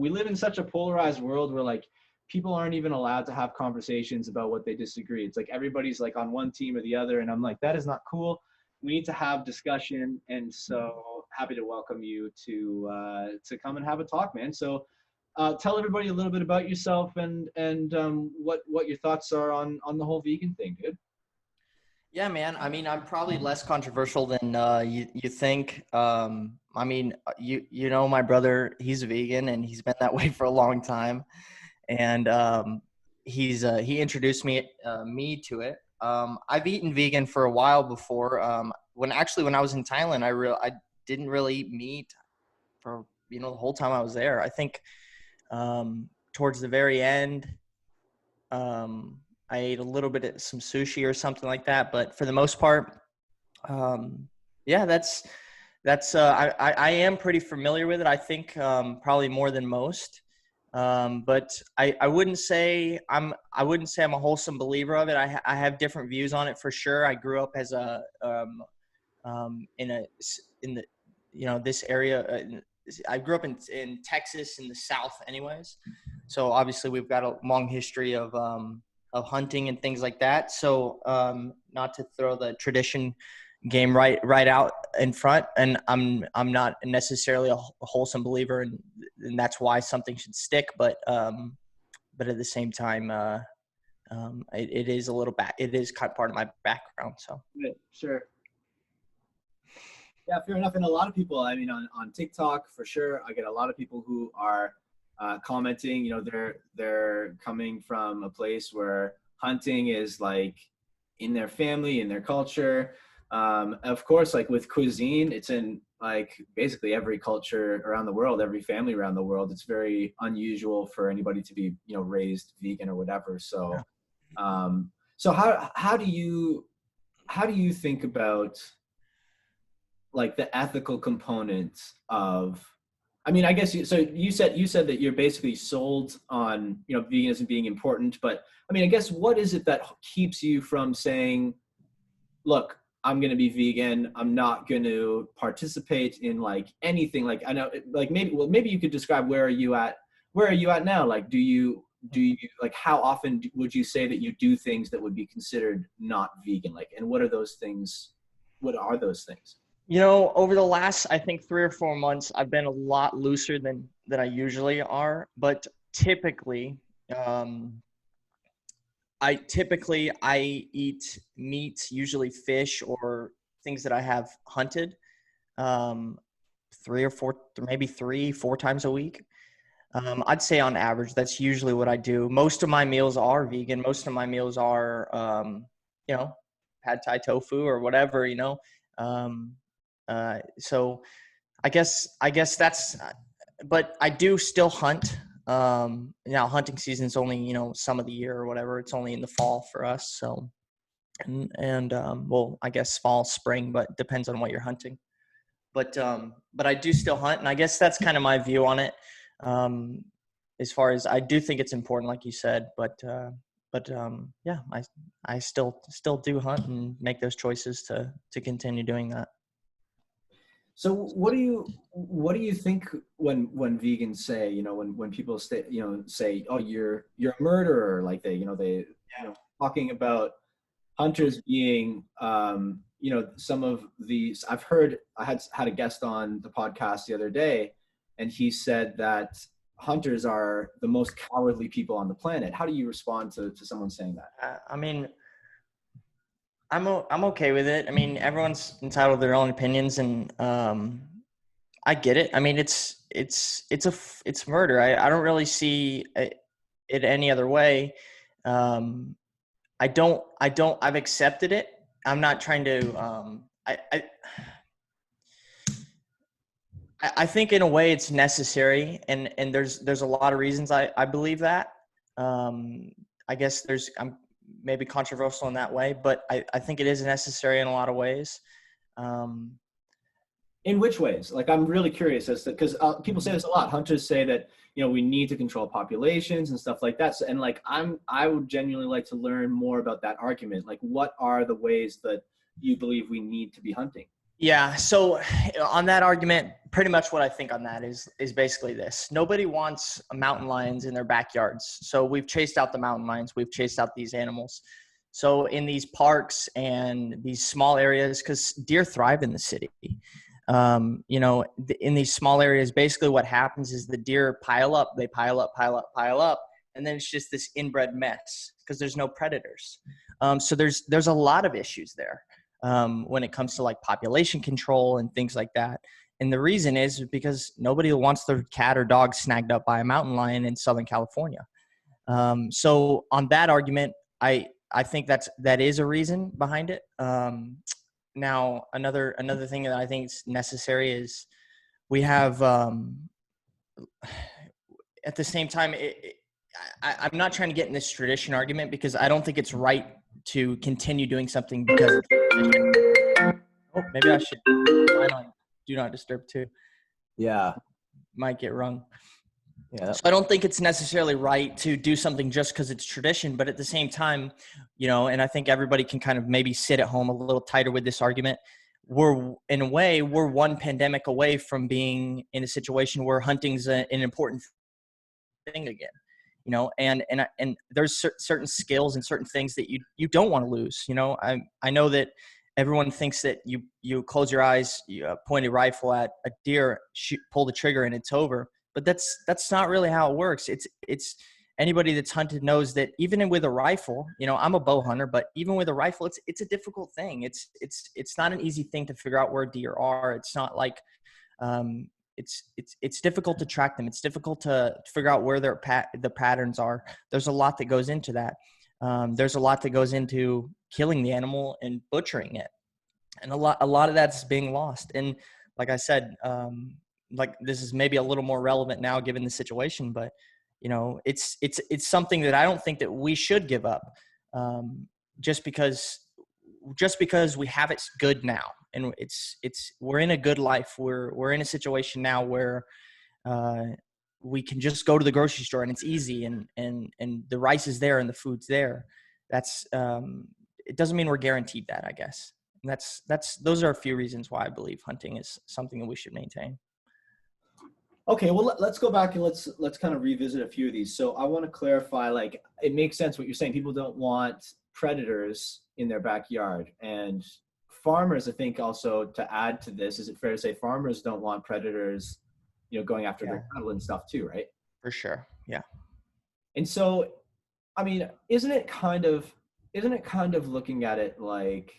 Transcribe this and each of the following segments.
we live in such a polarized world where like people aren't even allowed to have conversations about what they disagree. It's like everybody's like on one team or the other, and I'm like, that is not cool. We need to have discussion, and so happy to welcome you to come and have a talk, man. So tell everybody a little bit about yourself and what your thoughts are on the whole vegan thing, dude. Yeah, man. I mean, I'm probably less controversial than you think. I mean, you know, my brother, he's vegan and he's been that way for a long time, and he introduced me to it. I've eaten vegan for a while before. When I was in Thailand, I didn't really eat meat for the whole time I was there. I think towards the very end, I ate a little bit of some sushi or something like that, but for the most part, yeah, that's I am pretty familiar with it. I think probably more than most. But I wouldn't say I'm a wholesome believer of it. I have different views on it for sure. I grew up as in the this area. I grew up in Texas in the South, anyways. So obviously we've got a long history of hunting and things like that. So not to throw the tradition game right out in front, and I'm not necessarily a wholesome believer, and that's why something should stick. But at the same time, it is a little it is kind of part of my background. So sure. Yeah, fair enough. And a lot of people, I mean, on TikTok for sure, I get a lot of people who are commenting. They're coming from a place where hunting is like in their family, in their culture. Of course, like with cuisine, it's in like basically every culture around the world, every family around the world. It's very unusual for anybody to be, raised vegan or whatever. So, so how do you think about like the ethical components of, I mean, I guess you said that you're basically sold on, veganism being important, but I mean, I guess what is it that keeps you from saying, look, I'm going to be vegan. I'm not going to participate in like anything. Like I know, like maybe you could describe where are you at now? Like, do you like, how often would you say that you do things that would be considered not vegan? Like, and what are those things? What are those things? Over the last, I think 3 or 4 months, I've been a lot looser than I usually are. But typically, I eat meat, usually fish or things that I have hunted, 3 or 4, maybe 3, 4 times a week. I'd say on average, that's usually what I do. Most of my meals are vegan. Most of my meals are, pad thai tofu or whatever, so I guess that's, but I do still hunt. Now hunting season's only, some of the year or whatever. It's only in the fall for us. So, and well, I guess fall, spring, but depends on what you're hunting. But I do still hunt, and I guess that's kind of my view on it. As far as I do think it's important, like you said, but yeah, I still do hunt and make those choices to continue doing that. So what do you think when vegans say, when people say, oh, you're a murderer, like they talking about hunters being, some of these, I had a guest on the podcast the other day, and he said that hunters are the most cowardly people on the planet. How do you respond to someone saying that? I mean, I'm okay with it. I mean, everyone's entitled to their own opinions, and I get it. I mean, it's murder. I don't really see it any other way. I've accepted it. I'm not trying to. I think in a way it's necessary, and there's a lot of reasons I believe that. I guess I'm maybe controversial in that way, but I think it is necessary in a lot of ways. In which ways? Like, I'm really curious as to, because people say this a lot. Hunters say that, we need to control populations and stuff like that. So, and like, I would genuinely like to learn more about that argument. Like, what are the ways that you believe we need to be hunting? Yeah. So on that argument, pretty much what I think on that is basically this. Nobody wants mountain lions in their backyards. So we've chased out the mountain lions. We've chased out these animals. So in these parks and these small areas, because deer thrive in the city, in these small areas, basically what happens is the deer pile up, they pile up, pile up, pile up. And then it's just this inbred mess because there's no predators. So there's a lot of issues there when it comes to like population control and things like that. And the reason is because nobody wants their cat or dog snagged up by a mountain lion in Southern California. So on that argument, I think that is a reason behind it. Now, another thing that I think is necessary is we have at the same time, I'm not trying to get in this tradition argument because I don't think it's right to continue doing something because maybe I should line on do not disturb too. Yeah. Might get rung. Yeah. So I don't think it's necessarily right to do something just because it's tradition, but at the same time, and I think everybody can kind of maybe sit at home a little tighter with this argument. In a way, we're one pandemic away from being in a situation where hunting's an important thing again. And there's certain skills and certain things that you don't want to lose. I know that everyone thinks that you close your eyes, you point a rifle at a deer, pull the trigger, and it's over. But that's not really how it works. It's anybody that's hunted knows that even with a rifle, I'm a bow hunter, but even with a rifle, it's a difficult thing. It's not an easy thing to figure out where deer are. It's not like it's difficult to track them. It's difficult to figure out where the patterns are. There's a lot that goes into that. There's a lot that goes into killing the animal and butchering it, and a lot of that's being lost. And like I said, like this is maybe a little more relevant now given the situation, but it's something that I don't think that we should give up, just because we have it good now, and we're in a good life. We're in a situation now where we can just go to the grocery store and it's easy, and the rice is there and the food's there. That's it doesn't mean we're guaranteed that, I guess. And those are a few reasons why I believe hunting is something that we should maintain. Okay, well, let's go back and let's kind of revisit a few of these. So I want to clarify, like, it makes sense what you're saying. People don't want predators in their backyard. And farmers, I think also to add to this, is it fair to say farmers don't want predators, going after their cattle and stuff too, right? For sure. Yeah. And so, I mean, isn't it kind of looking at it like,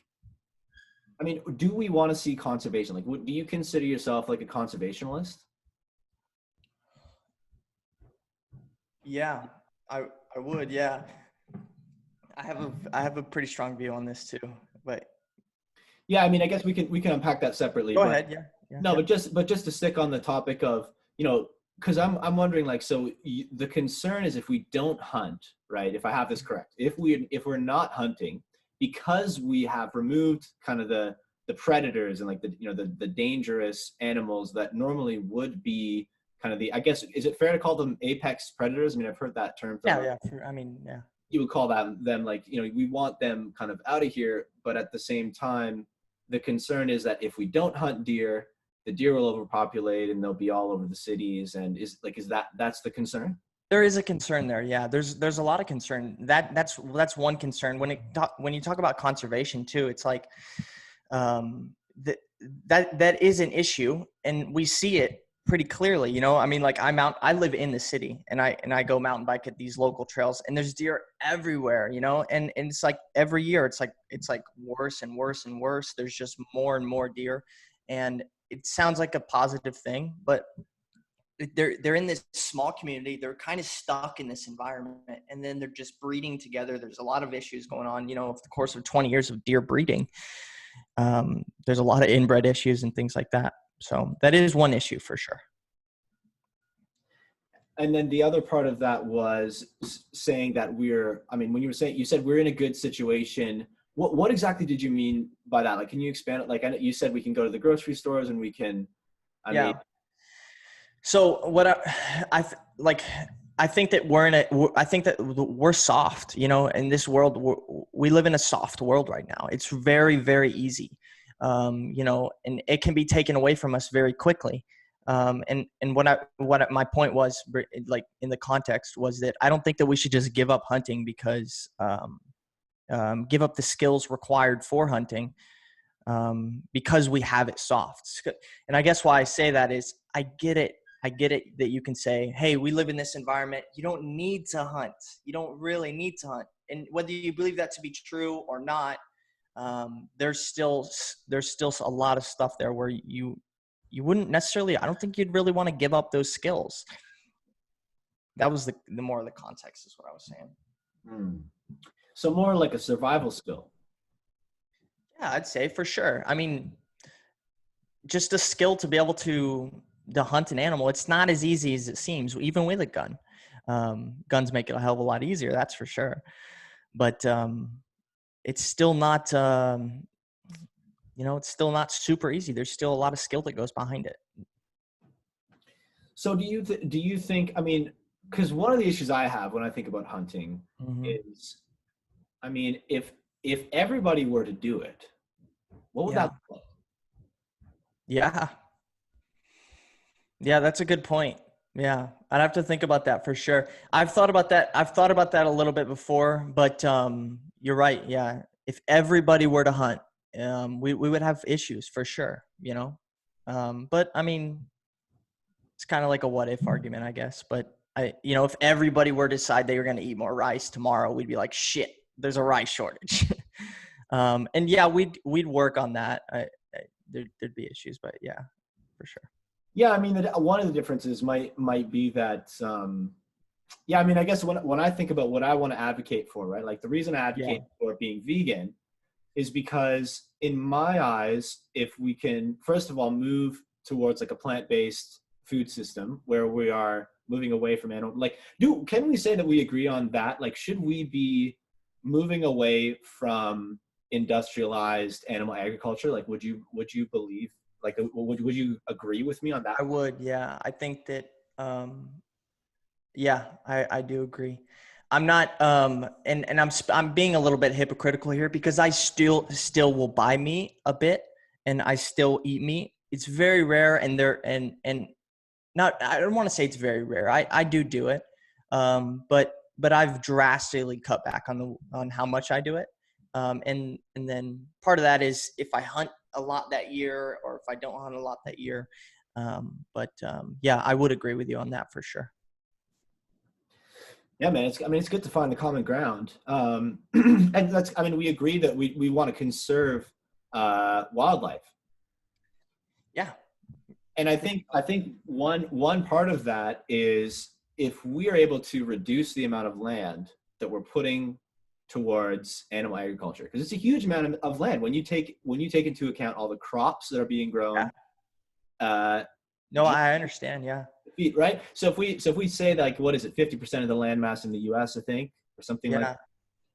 I mean, do we want to see conservation? Like, do you consider yourself like a conservationist? Yeah, I would. Yeah, I have a pretty strong view on this too. But yeah, I mean, I guess we can unpack that separately. Go ahead. Yeah. No, but just to stick on the topic of because I'm wondering, like, so the concern is if we don't hunt, right? If I have this correct, if we're not hunting because we have removed kind of the predators and like the dangerous animals that normally would be kind of I guess, is it fair to call them apex predators? I mean, I've heard that term. Yeah. You would call them like, we want them kind of out of here. But at the same time, the concern is that if we don't hunt deer, the deer will overpopulate and they'll be all over the cities. And that's the concern? There is a concern there. Yeah, there's a lot of concern. That's one concern. When you talk about conservation too, it's like that is an issue, and we see it pretty clearly. I mean, like I live in the city, and I go mountain bike at these local trails, and there's deer everywhere, and it's like every year it's like worse and worse and worse. There's just more and more deer, and it sounds like a positive thing, but they're in this small community. They're kind of stuck in this environment, and then they're just breeding together. There's a lot of issues going on, over the course of 20 years of deer breeding. There's a lot of inbred issues and things like that. So that is one issue for sure. And then the other part of that was saying that when you said we're in a good situation, what exactly did you mean by that? Like, can you expand it? Like, I know you said we can go to the grocery stores and we can, So what I think that we're soft, in this world. We live in a soft world right now. It's very, very easy. you know, and it can be taken away from us very quickly. And what my point was, like in the context, was that I don't think that we should just give up hunting because give up the skills required for hunting because we have it soft. And I guess why I say that is I get it that you can say, hey, we live in this environment. You don't need to hunt. You don't really need to hunt. And whether you believe that to be true or not, there's still a lot of stuff there where you wouldn't necessarily, I don't think you'd really want to give up those skills. That was the more of the context is what I was saying. So more like a survival skill. Yeah, I'd say for sure. I mean, just a skill to be able to hunt an animal. It's not as easy as it seems, even with a gun. Guns make it a hell of a lot easier, that's for sure. But it's still not, you know, it's still not super easy. There's still a lot of skill that goes behind it. So do you think, I mean, because one of the issues I have when I think about hunting is, I mean, if everybody were to do it, what would that look like? Yeah. Yeah, that's a good point. Yeah, I'd have to think about that for sure. I've thought about that a little bit before, but you're right. Yeah, if everybody were to hunt, we would have issues for sure, you know. But I mean, it's kind of like a what if argument, I guess. But you know, if everybody were to decide they were going to eat more rice tomorrow, we'd be like, shit, there's a rice shortage. And yeah, we'd work on that. There'd be issues, but yeah, for sure. Yeah, I mean, one of the differences might be that, yeah, I mean, I guess when I think about what I want to advocate for, right, like the reason I advocate for being vegan is because in my eyes, if we can, first of all, move towards like a plant-based food system where we are moving away from animal, like, can we say that we agree on that? Like, should we be moving away from industrialized animal agriculture? Like, would you believe, like, would you agree with me on that? I would, yeah. I think that, yeah, I do agree. I'm not, and I'm being a little bit hypocritical here because I still will buy meat a bit, and I still eat meat. It's very rare, and not. I don't want to say it's very rare. I do it, but I've drastically cut back on how much I do it, and then part of that is if I hunt a lot that year or if I don't hunt a lot that year. Yeah, I would agree with you on that for sure. Yeah, man. It's good to find the common ground. And we agree that we want to conserve wildlife. Yeah. And I think one part of that is if we are able to reduce the amount of land that we're putting towards animal agriculture, because it's a huge amount of land when you take into account all the crops that are being grown. Yeah. No, I understand. Yeah. Right. So if we say like, what is it, 50% of the land mass in the U.S., I think, or something like that.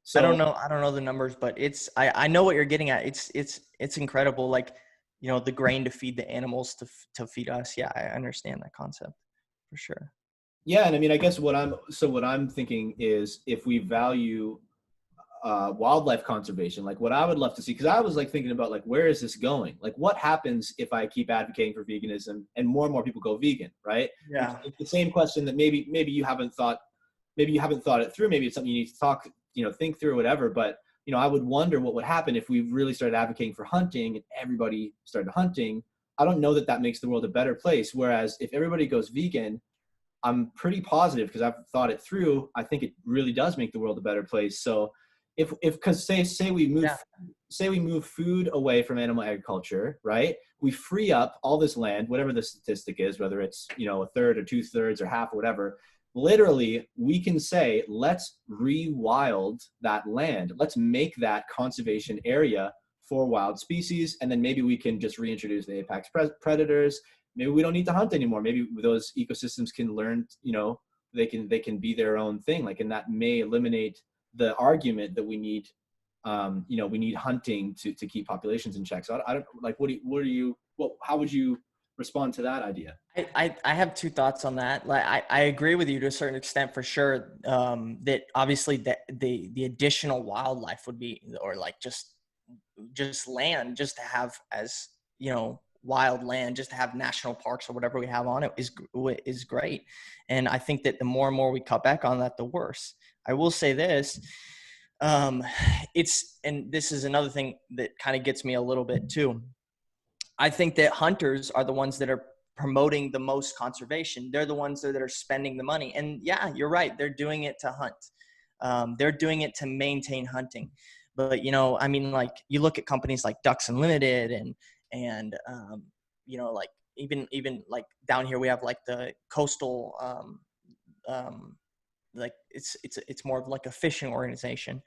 So I don't know the numbers, but I know what you're getting at. It's incredible. Like, you know, the grain to feed the animals to feed us. Yeah, I understand that concept for sure. Yeah, and I mean, I guess what I'm thinking is if we value wildlife conservation, like what I would love to see, because I was like thinking about like, where is this going? Like, what happens if I keep advocating for veganism and more people go vegan, right? Yeah. It's the same question that maybe you haven't thought it through. Maybe it's something you need to think through, whatever. But I would wonder what would happen if we really started advocating for hunting and everybody started hunting. I don't know that makes the world a better place. Whereas if everybody goes vegan, I'm pretty positive, because I've thought it through, I think it really does make the world a better place. So because say we move food away from animal agriculture, right? We free up all this land, whatever the statistic is, whether it's, a third or 2/3 or half or whatever. Literally, we can say, let's rewild that land. Let's make that conservation area for wild species. And then maybe we can just reintroduce the apex predators. Maybe we don't need to hunt anymore. Maybe those ecosystems can learn, they can be their own thing. Like, and that may eliminate the argument that we need, we need hunting to keep populations in check. So I don't like, how would you respond to that idea? I have two thoughts on that. Like, I agree with you to a certain extent for sure. That obviously the additional wildlife would be, or like just just land, just to have as, wild land, just to have national parks or whatever we have on it is great. And I think that the more and more we cut back on that, the worse. I will say this, and this is another thing that kind of gets me a little bit too. I think that hunters are the ones that are promoting the most conservation. They're the ones that are spending the money. And yeah, you're right. They're doing it to hunt. They're doing it to maintain hunting. But, I mean, like, you look at companies like Ducks Unlimited and like even like down here, we have like the coastal, like it's more of like a fishing organization.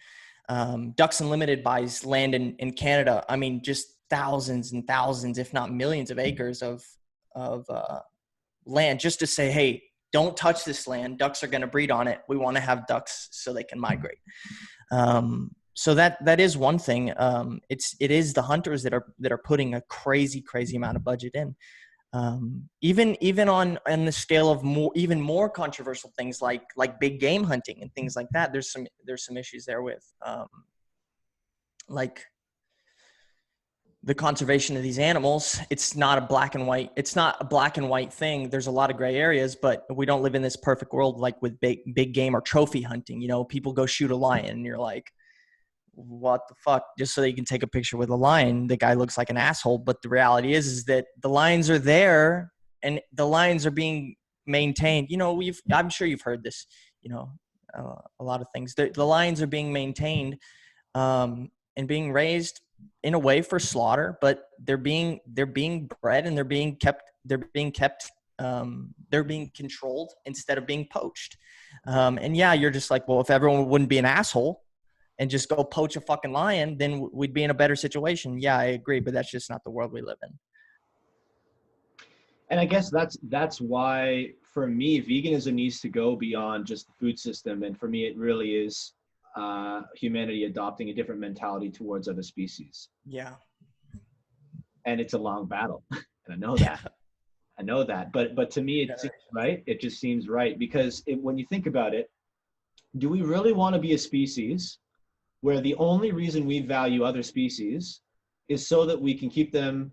Ducks Unlimited buys land in Canada. I mean, just thousands and thousands, if not millions of acres of land, just to say, hey, don't touch this land. Ducks are going to breed on it. We want to have ducks so they can migrate. So that is one thing. It is the hunters that are putting a crazy amount of budget in. Even on the scale of even more controversial things like big game hunting and things like that. There's some issues there with like the conservation of these animals. It's not a black and white thing. There's a lot of gray areas, but we don't live in this perfect world like with big game or trophy hunting. People go shoot a lion and you're like, what the fuck? Just so that you can take a picture with a lion, the guy looks like an asshole. But the reality is that the lions are there and the lions are being maintained. I'm sure you've heard this, a lot of things. The lions are being maintained and being raised in a way for slaughter, but they're being bred and they're being controlled instead of being poached. And yeah, you're just like, well, if everyone wouldn't be an asshole and just go poach a fucking lion, then we'd be in a better situation. Yeah, I agree, but that's just not the world we live in. And I guess that's why, for me, veganism needs to go beyond just the food system. And for me, it really is humanity adopting a different mentality towards other species. Yeah. And it's a long battle. And I know that. Yeah. I know that. But to me, it seems right. It just seems right. Because when you think about it, do we really want to be a species where the only reason we value other species is so that we can keep them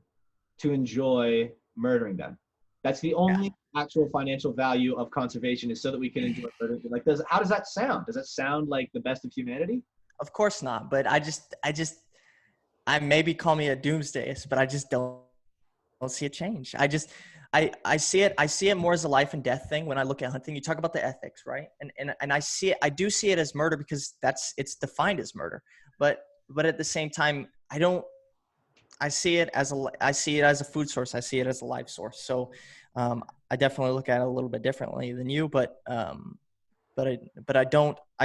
to enjoy murdering them? That's the only actual financial value of conservation, is so that we can enjoy murdering them. Like, how does that sound? Does that sound like the best of humanity? Of course not. But I maybe call me a doomsdayist, but I just don't see a change. I see it more as a life and death thing when I look at hunting. You talk about the ethics, right? And I do see it as murder because it's defined as murder. But at the same time, I see it as a food source. I see it as a life source. So I definitely look at it a little bit differently than you, but I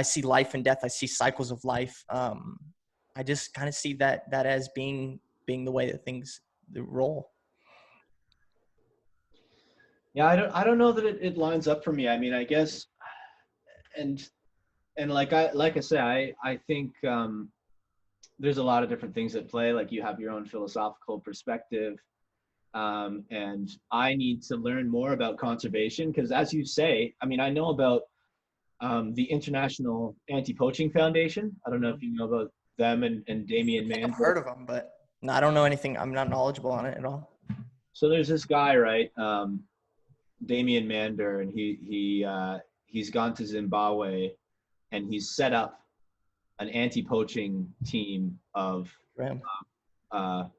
see life and death. I see cycles of life. I just kind of see that as being the way that things roll. Yeah, I don't know that it lines up for me. I mean, I guess, and like I say, I think there's a lot of different things at play. Like, you have your own philosophical perspective, and I need to learn more about conservation because, as you say, I mean, I know about the International Anti-Poaching Foundation. I don't know if you know about them and Damien Mander. I've heard of them, but no, I don't know anything. I'm not knowledgeable on it at all. So there's this guy, right? Damien Mander, and he's gone to Zimbabwe and he's set up an anti-poaching team of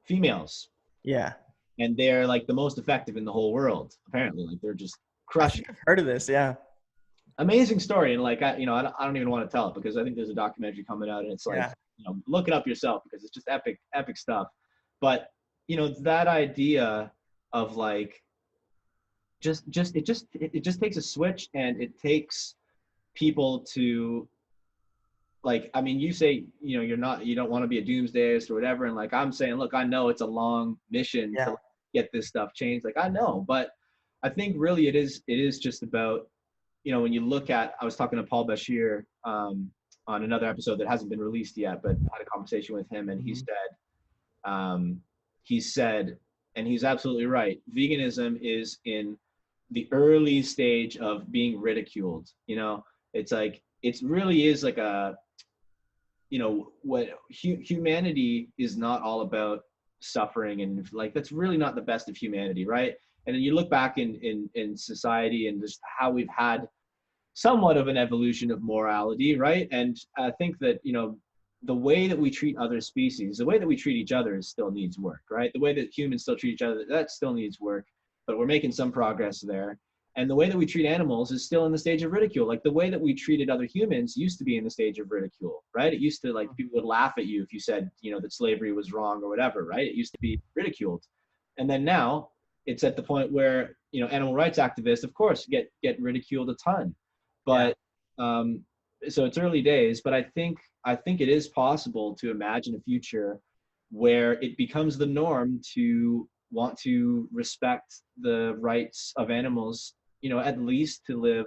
females. Yeah. And they're like the most effective in the whole world, apparently. Like, they're just crushing. I've heard of this, yeah. Amazing story. And like, I don't even want to tell it because I think there's a documentary coming out and it's like, look it up yourself because it's just epic stuff. But, that idea of like, it just takes a switch, and it takes people to, like, I mean, you say, you don't want to be a doomsdayist or whatever. And like, I'm saying, look, I know it's a long mission to get this stuff changed. Like, I know, but I think really it is just about, when you look at, I was talking to Paul Bashir on another episode that hasn't been released yet, but I had a conversation with him, and he said, and he's absolutely right, veganism is in the early stage of being ridiculed. It's like, it really is like what humanity is not all about suffering, and like that's really not the best of humanity, right? And then you look back in society and just how we've had somewhat of an evolution of morality, right? And I think that, the way that we treat other species, the way that we treat each other still needs work, right? The way that humans still treat each other, that still needs work, but we're making some progress there. And the way that we treat animals is still in the stage of ridicule. Like the way that we treated other humans used to be in the stage of ridicule, right? It used to, like, people would laugh at you if you said, that slavery was wrong or whatever, right? It used to be ridiculed. And then now it's at the point where, animal rights activists, of course, get ridiculed a ton. But so it's early days, but I think it is possible to imagine a future where it becomes the norm to want to respect the rights of animals, at least to live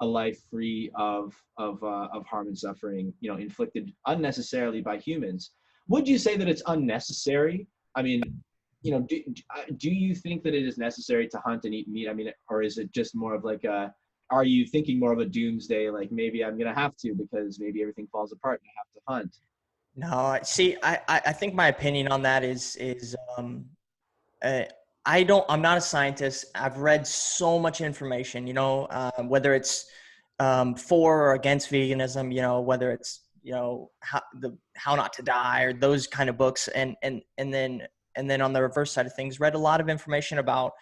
a life free of harm and suffering, inflicted unnecessarily by humans. Would you say that it's unnecessary? I mean, do you think that it is necessary to hunt and eat meat? I mean, or is it just more of like are you thinking more of a doomsday, like maybe I'm going to have to because maybe everything falls apart and I have to hunt? No, see, I think my opinion on that is I'm not a scientist. I've read so much information, whether it's for or against veganism, whether it's, how not to die or those kind of books. And then on the reverse side of things, read a lot of information about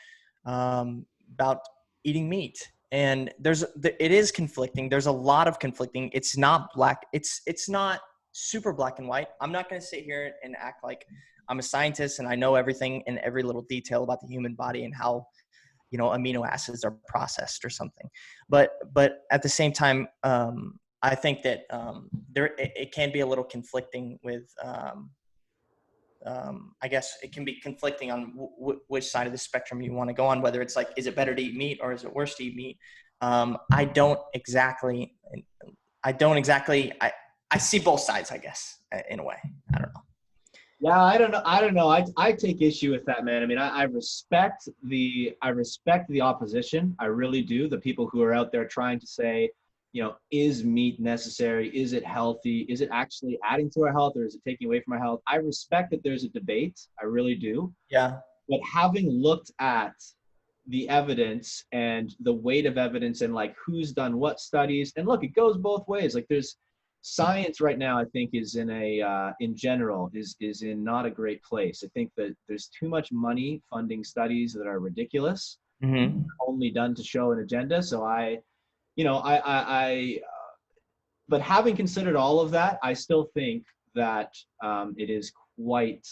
eating meat. And it is conflicting. There's a lot of conflicting. It's not black. It's not super black and white. I'm not going to sit here and act like I'm a scientist and I know everything and every little detail about the human body and how, amino acids are processed or something. But at the same time, I think that it can be a little conflicting with, I guess it can be conflicting on which side of the spectrum you want to go on, whether it's like, is it better to eat meat or is it worse to eat meat? I see both sides, I guess, in a way. I don't know. Yeah, I don't know. I take issue with that, man. I mean, I respect the opposition. I really do. The people who are out there trying to say, is meat necessary? Is it healthy? Is it actually adding to our health or is it taking away from our health? I respect that there's a debate. I really do. Yeah. But having looked at the evidence and the weight of evidence and like who's done what studies, and look, it goes both ways. Like there's science right now, I think is in general is in not a great place. I think that there's too much money funding studies that are ridiculous, only done to show an agenda. So but having considered all of that, I still think that it is quite,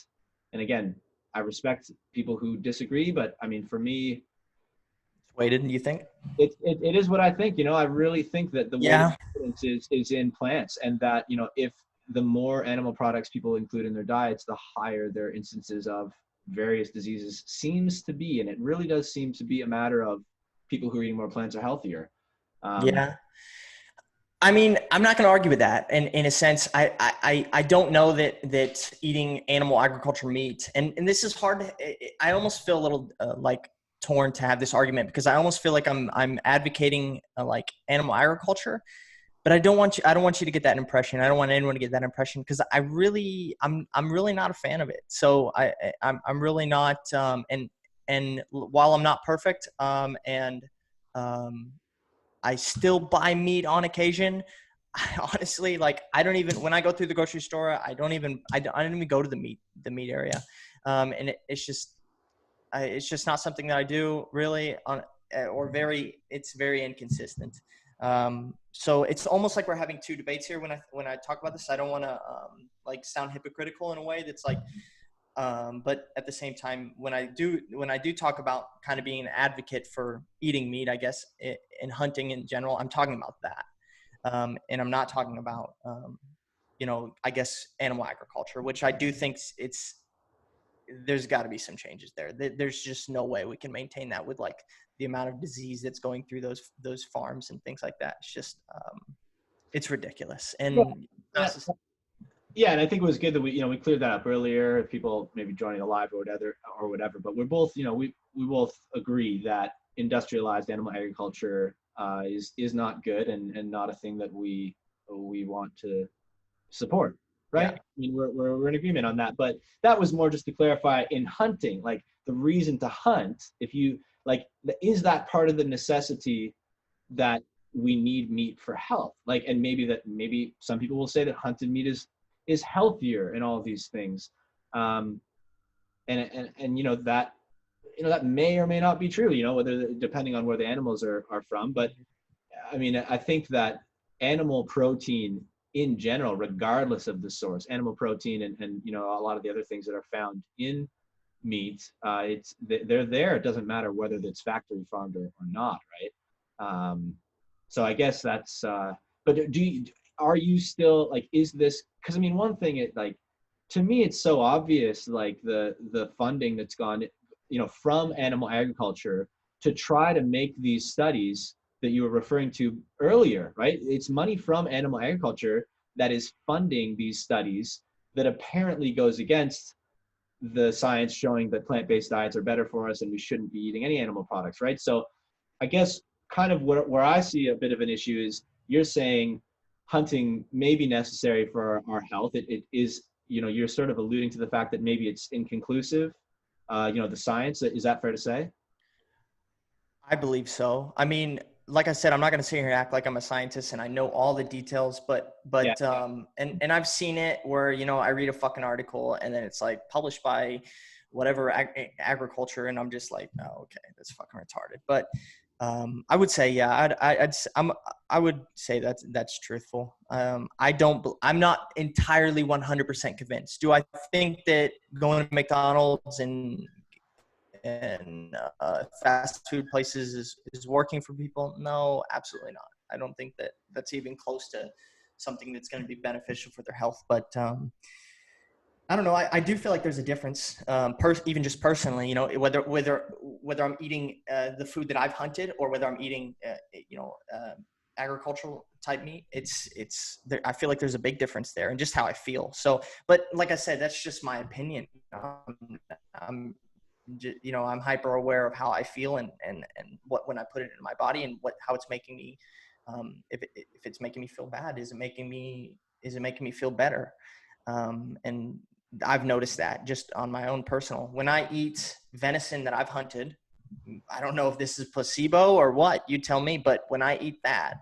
and again, I respect people who disagree, but I mean, for me, it's weighted, you think? It is what I think. I really think that the weight of evidence is in plants, and that, if the more animal products people include in their diets, the higher their instances of various diseases seems to be. And it really does seem to be a matter of people who are eating more plants are healthier. Yeah. I mean, I'm not going to argue with that. And in a sense, I don't know that eating animal agriculture meat, and this is hard. I almost feel a little like torn to have this argument because I almost feel like I'm advocating like animal agriculture, but I don't want you to get that impression. I don't want anyone to get that impression because I'm really not a fan of it. So I'm really not. And while I'm not perfect, I still buy meat on occasion. I honestly, like, when I go through the grocery store, I don't even go to the meat area. And it's just not something that I do really it's very inconsistent. So it's almost like we're having two debates here when I talk about this. I don't want to like sound hypocritical in a way that's like, but at the same time, when I do talk about kind of being an advocate for eating meat, I guess, in hunting in general, I'm talking about that. And I'm not talking about, I guess, animal agriculture, which I do think there's got to be some changes there. There's just no way we can maintain that with like the amount of disease that's going through those farms and things like that. It's just, it's ridiculous. And yeah, and I think it was good that we cleared that up earlier. People maybe joining a live or whatever, but we're both, we both agree that industrialized animal agriculture is not good and not a thing that we want to support. right? Yeah. I mean, we're in agreement on that. But that was more just to clarify in hunting, like the reason to hunt. If you like, is that part of the necessity that we need meat for health? Like, and maybe some people will say that hunted meat is healthier and all of these things. And that may or may not be true, whether depending on where the animals are from. But I mean, I think that animal protein in general, regardless of the source, animal protein and a lot of the other things that are found in meat, they're there. It doesn't matter whether it's factory farmed or not, right? So I guess that's. But are you still like? Is this? Because I mean, one thing to me, it's so obvious, like the funding that's gone, from animal agriculture to try to make these studies that you were referring to earlier, right? It's money from animal agriculture that is funding these studies that apparently goes against the science showing that plant-based diets are better for us and we shouldn't be eating any animal products, right? So I guess kind of where I see a bit of an issue is you're saying hunting may be necessary for our health. It is, you're sort of alluding to the fact that maybe it's inconclusive, the science. Is that fair to say? I believe so. I mean, like I said, I'm not going to sit here and act like I'm a scientist and I know all the details, but Yeah. And I've seen it where, I read a fucking article and then it's like published by whatever agriculture. And I'm just like, oh, okay, that's fucking retarded. But I would say, yeah, I would say that's truthful. I'm not entirely 100% convinced. Do I think that going to McDonald's and fast food places is working for people? No, absolutely not. I don't think that that's even close to something that's going to be beneficial for their health. But I don't know. I do feel like there's a difference, even just personally, whether I'm eating the food that I've hunted or whether I'm eating, agricultural type meat. It's there. I feel like there's a big difference there and just how I feel. So, but like I said, that's just my opinion. I'm hyper aware of how I feel and what, when I put it in my body and how it's making me, if it's making me feel bad, is it making me feel better? And I've noticed that just on my own personal, when I eat venison that I've hunted, I don't know if this is placebo or what, you tell me, but when I eat that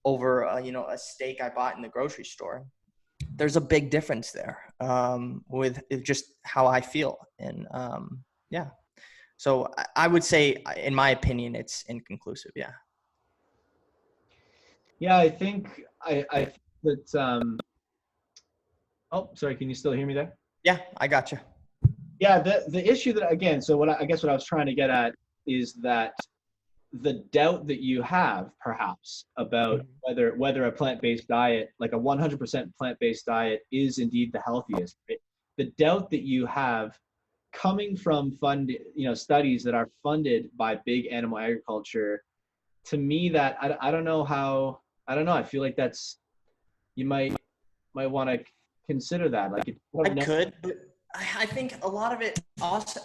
over, a steak I bought in the grocery store, there's a big difference there, with just how I feel. And, yeah. So I would say, in my opinion, it's inconclusive. Yeah. Yeah, I think I think that. Oh, sorry. Can you still hear me there? Yeah, I got you. Yeah, the issue that, again, so I guess what I was trying to get at is that the doubt that you have perhaps about whether a plant-based diet, like a 100% plant-based diet, is indeed the healthiest, right? The doubt that you have coming from studies that are funded by big animal agriculture, to me, that I don't know how, I don't know. I feel like that's, you might want to consider that. Like, I could, but I think a lot of it also,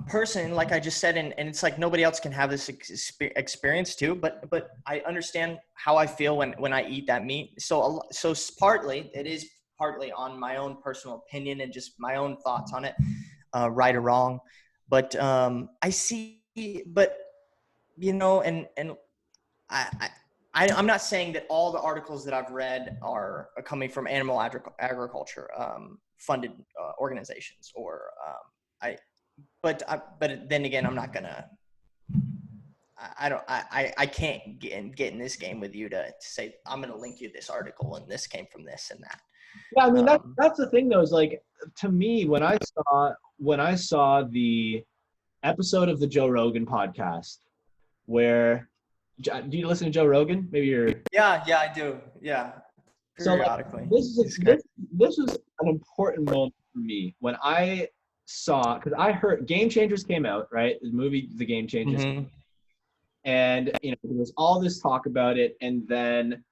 person, like I just said, and it's like nobody else can have this experience too, but I understand how I feel when I eat that meat. So it is partly on my own personal opinion and just my own thoughts on it, right or wrong. But I see, but and I'm not saying that all the articles that I've read are coming from animal agriculture funded organizations, or but then again, I'm not gonna. I can't get in this game with you to say I'm gonna link you this article and this came from this and that. Yeah, I mean that's the thing though, is like, to me, when I saw the episode of the Joe Rogan podcast where, do you listen to Joe Rogan? Maybe you're. Yeah, I do. Yeah, periodically. So this was an important moment for me when I saw, because I heard Game Changers came out, right? The movie, The Game Changers, and there was all this talk about it, and then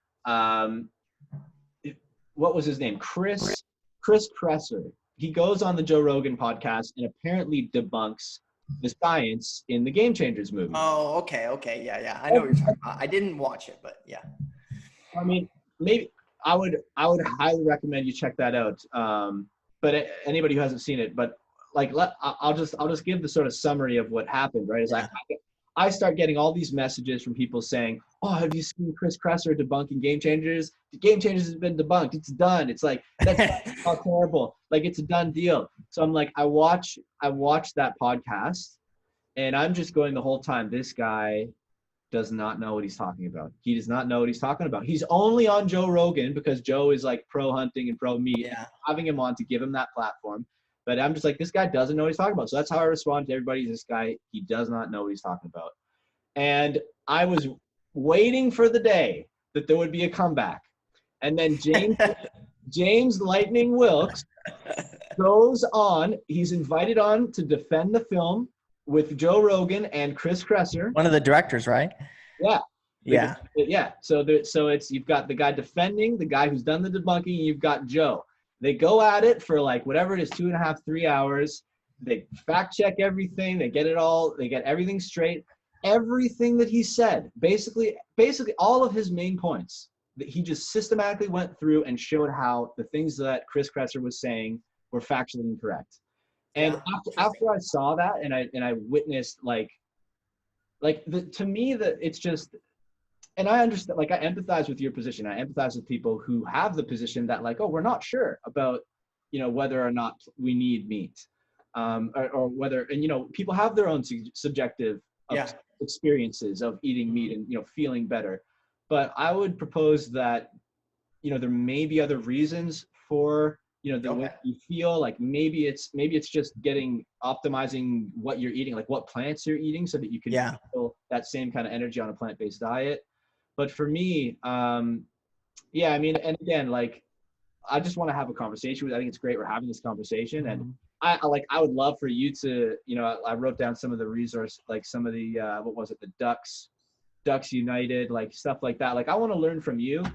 what was his name? Chris Kresser. He goes on the Joe Rogan podcast and apparently debunks the science in the Game Changers movie. Oh, okay, yeah. I know what you're talking about. I didn't watch it, but yeah. I mean, maybe I would highly recommend you check that out. But anybody who hasn't seen it, but like I'll just give the sort of summary of what happened, right? Is I start getting all these messages from people saying, "Oh, have you seen Chris Kresser debunking Game Changers? The Game Changers has been debunked. It's done." It's like, that's not horrible. Like, it's a done deal. So I'm like, I watch that podcast, and I'm just going the whole time, this guy does not know what he's talking about. He does not know what he's talking about. He's only on Joe Rogan because Joe is like pro hunting and pro meat. Yeah. Having him on to give him that platform. But I'm just like, this guy doesn't know what he's talking about. So that's how I respond to everybody. This guy, he does not know what he's talking about. And I was waiting for the day that there would be a comeback. And then James Lightning Wilkes goes on. He's invited on to defend the film with Joe Rogan and Chris Kresser. One of the directors, right? Yeah. Yeah. Yeah. So it's, you've got the guy defending, the guy who's done the debunking, and you've got Joe. They go at it for like whatever it is, 2.5, 3 hours. They fact check everything. They get everything straight. Everything that he said, basically all of his main points, that he just systematically went through and showed how the things that Chris Kresser was saying were factually incorrect. And after I saw that and I witnessed to me that it's just, and I understand, like, I empathize with your position. I empathize with people who have the position that, like, oh, we're not sure about, whether or not we need meat, or whether, and, people have their own subjective experiences of eating meat and, feeling better. But I would propose that, there may be other reasons for, the way you feel. Like maybe it's just optimizing what you're eating, like what plants you're eating, so that you can feel that same kind of energy on a plant-based diet. But for me, and again, like, I just want to have a conversation with. I think it's great we're having this conversation, and I would love for you to, I wrote down some of the resource, like some of the the Ducks United, like stuff like that. Like, I want to learn from you,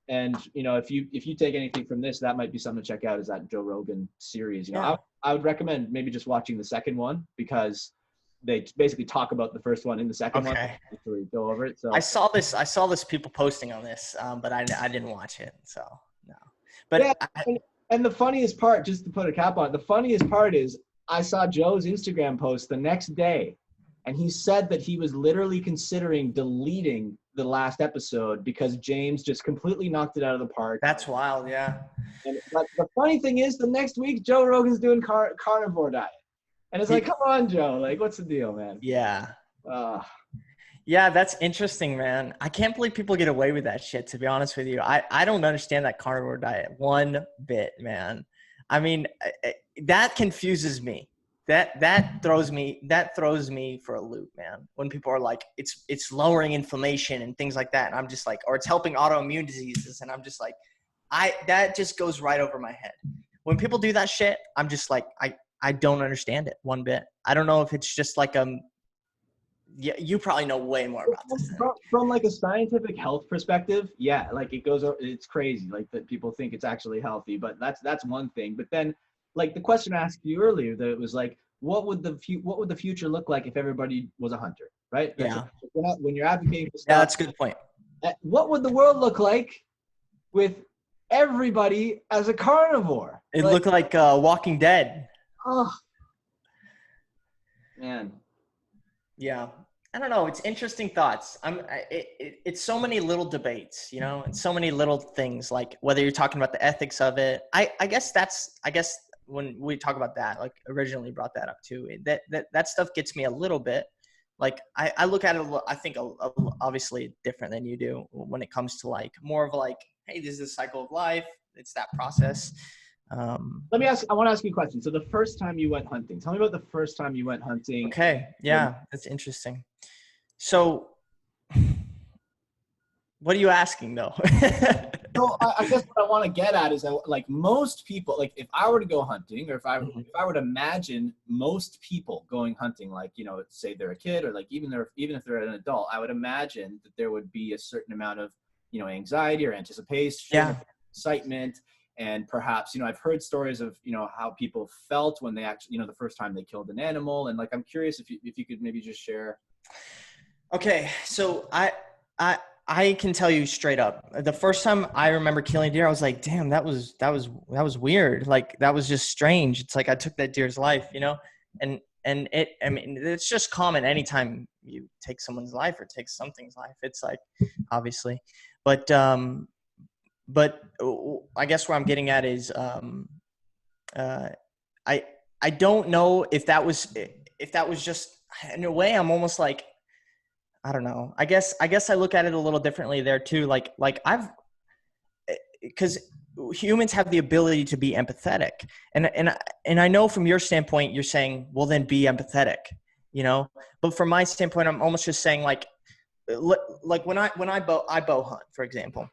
and if you take anything from this, that might be something to check out. Is that Joe Rogan series? I would recommend maybe just watching the second one, because they basically talk about the first one in the second one. Actually go over it. So I saw this people posting on this, but I didn't watch it, so no. But and the funniest part, just to put a cap on it, the funniest part is I saw Joe's Instagram post the next day, and he said that he was literally considering deleting the last episode because James just completely knocked it out of the park. That's wild, yeah. But the funny thing is, the next week Joe Rogan's doing carnivore diet. And it's like, come on, Joe. Like, what's the deal, man? Yeah. Yeah, that's interesting, man. I can't believe people get away with that shit, to be honest with you. I don't understand that carnivore diet one bit, man. I mean, that confuses me. That throws me for a loop, man. When people are like, it's lowering inflammation and things like that. And I'm just like, or it's helping autoimmune diseases. And I'm just like, that just goes right over my head. When people do that shit, I'm just like, I don't understand it one bit. I don't know if it's just like yeah, you probably know way more about this. From like a scientific health perspective, yeah, like it's crazy, like that people think it's actually healthy, but that's one thing. But then, like the question I asked you earlier, that it was like, what would the future look like if everybody was a hunter, right? Yeah. When you're advocating for stuff, yeah, that's a good point. What would the world look like with everybody as a carnivore? It looked like Walking Dead. Oh, man. Yeah. I don't know. It's interesting thoughts. It's so many little debates, and so many little things, like whether you're talking about the ethics of it. I guess when we talk about that, like originally brought that up too, that stuff gets me a little bit. Like I look at it, I think obviously different than you do when it comes to like more of like, hey, this is a cycle of life. It's that process. I want to ask you a question. So the first time you went hunting, tell me about the first time you went hunting. Okay. Yeah. That's interesting. So what are you asking though? So I guess what I want to get at is that, like, most people, like if I were to go hunting, or if I were to imagine most people going hunting, like, say they're a kid, or like even if they're an adult, I would imagine that there would be a certain amount of, anxiety or anticipation, excitement. And perhaps, I've heard stories of, how people felt when they actually, the first time they killed an animal. And like, I'm curious if you could maybe just share. Okay. So I I can tell you straight up, the first time I remember killing deer, I was like, damn, that was weird. Like, that was just strange. It's like I took that deer's life, you know? And I mean, it's just common anytime you take someone's life or take something's life. It's like, obviously, but I guess where I'm getting at is, uh, I, I don't know if that was just, in a way, I'm almost like, I don't know. I guess I look at it a little differently there too. Like because humans have the ability to be empathetic, and I know from your standpoint, you're saying, well, then be empathetic, you know. But from my standpoint, I'm almost just saying, like when I bow hunt, for example,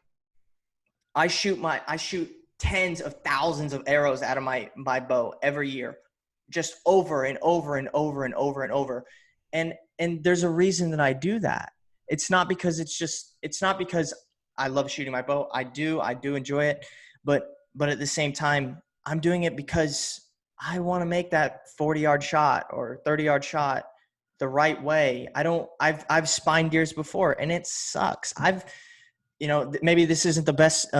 I shoot tens of thousands of arrows out of my bow every year, just over and over and over and over and over. And there's a reason that I do that. It's not because I love shooting my bow. I do enjoy it, but at the same time, I'm doing it because I want to make that 40-yard shot or 30-yard shot the right way. I've spined deers before, and it sucks. Maybe this isn't the best.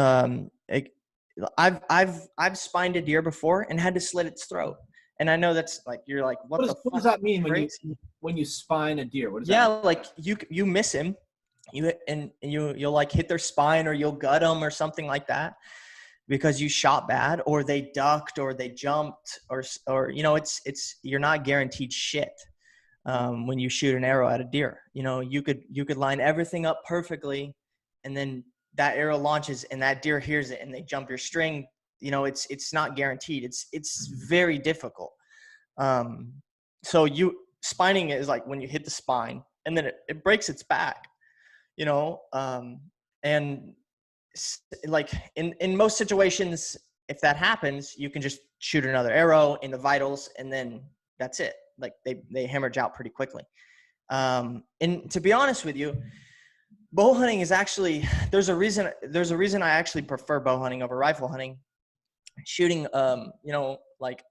I've spined a deer before and had to slit its throat. And I know that's like, you're like, what does that mean crazy? when you spine a deer? What does Yeah, that mean? like you miss him, you'll like hit their spine, or you'll gut them or something like that because you shot bad, or they ducked, or they jumped, or it's you're not guaranteed shit when you shoot an arrow at a deer. You could line everything up perfectly, and then that arrow launches and that deer hears it and they jump your string. It's not guaranteed. It's very difficult. So spining is like when you hit the spine and then it breaks its back, and like in most situations, if that happens, you can just shoot another arrow in the vitals and then that's it. Like they hemorrhage out pretty quickly. And to be honest with you, bow hunting is actually, there's a reason I actually prefer bow hunting over rifle hunting. Shooting, like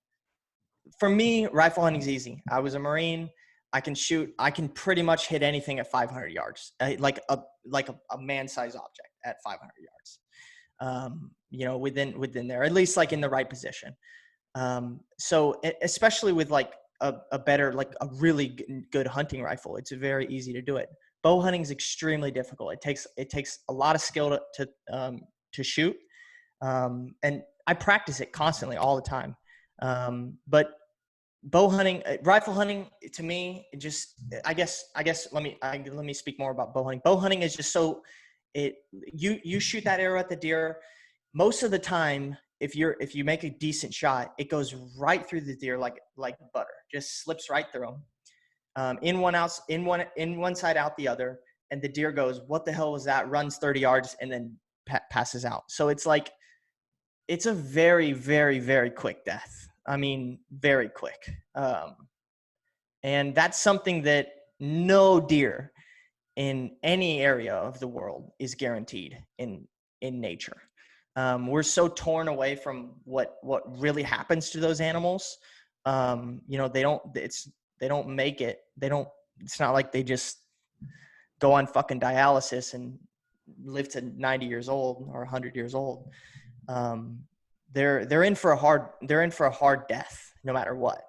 for me, rifle hunting is easy. I was a Marine. I can pretty much hit anything at 500 yards, like a man-sized object at 500 yards, within there, at least like in the right position. So especially with like a better, like a really good hunting rifle, it's very easy to do it. Bow hunting is extremely difficult. It takes a lot of skill to shoot. And I practice it constantly all the time. But bow hunting, rifle hunting, to me, it just, I guess, let me speak more about bow hunting. Bow hunting is just you shoot that arrow at the deer. Most of the time, if you make a decent shot, it goes right through the deer like butter, just slips right through them. In one side, out the other, and the deer goes, what the hell was that? Runs 30 yards and then passes out. So it's like, it's a very, very, very quick death. I mean, very quick. And that's something that no deer in any area of the world is guaranteed in nature. We're so torn away from what really happens to those animals. They don't make it. It's not like they just go on fucking dialysis and live to 90 years old or 100 years old. They're in for a hard death no matter what,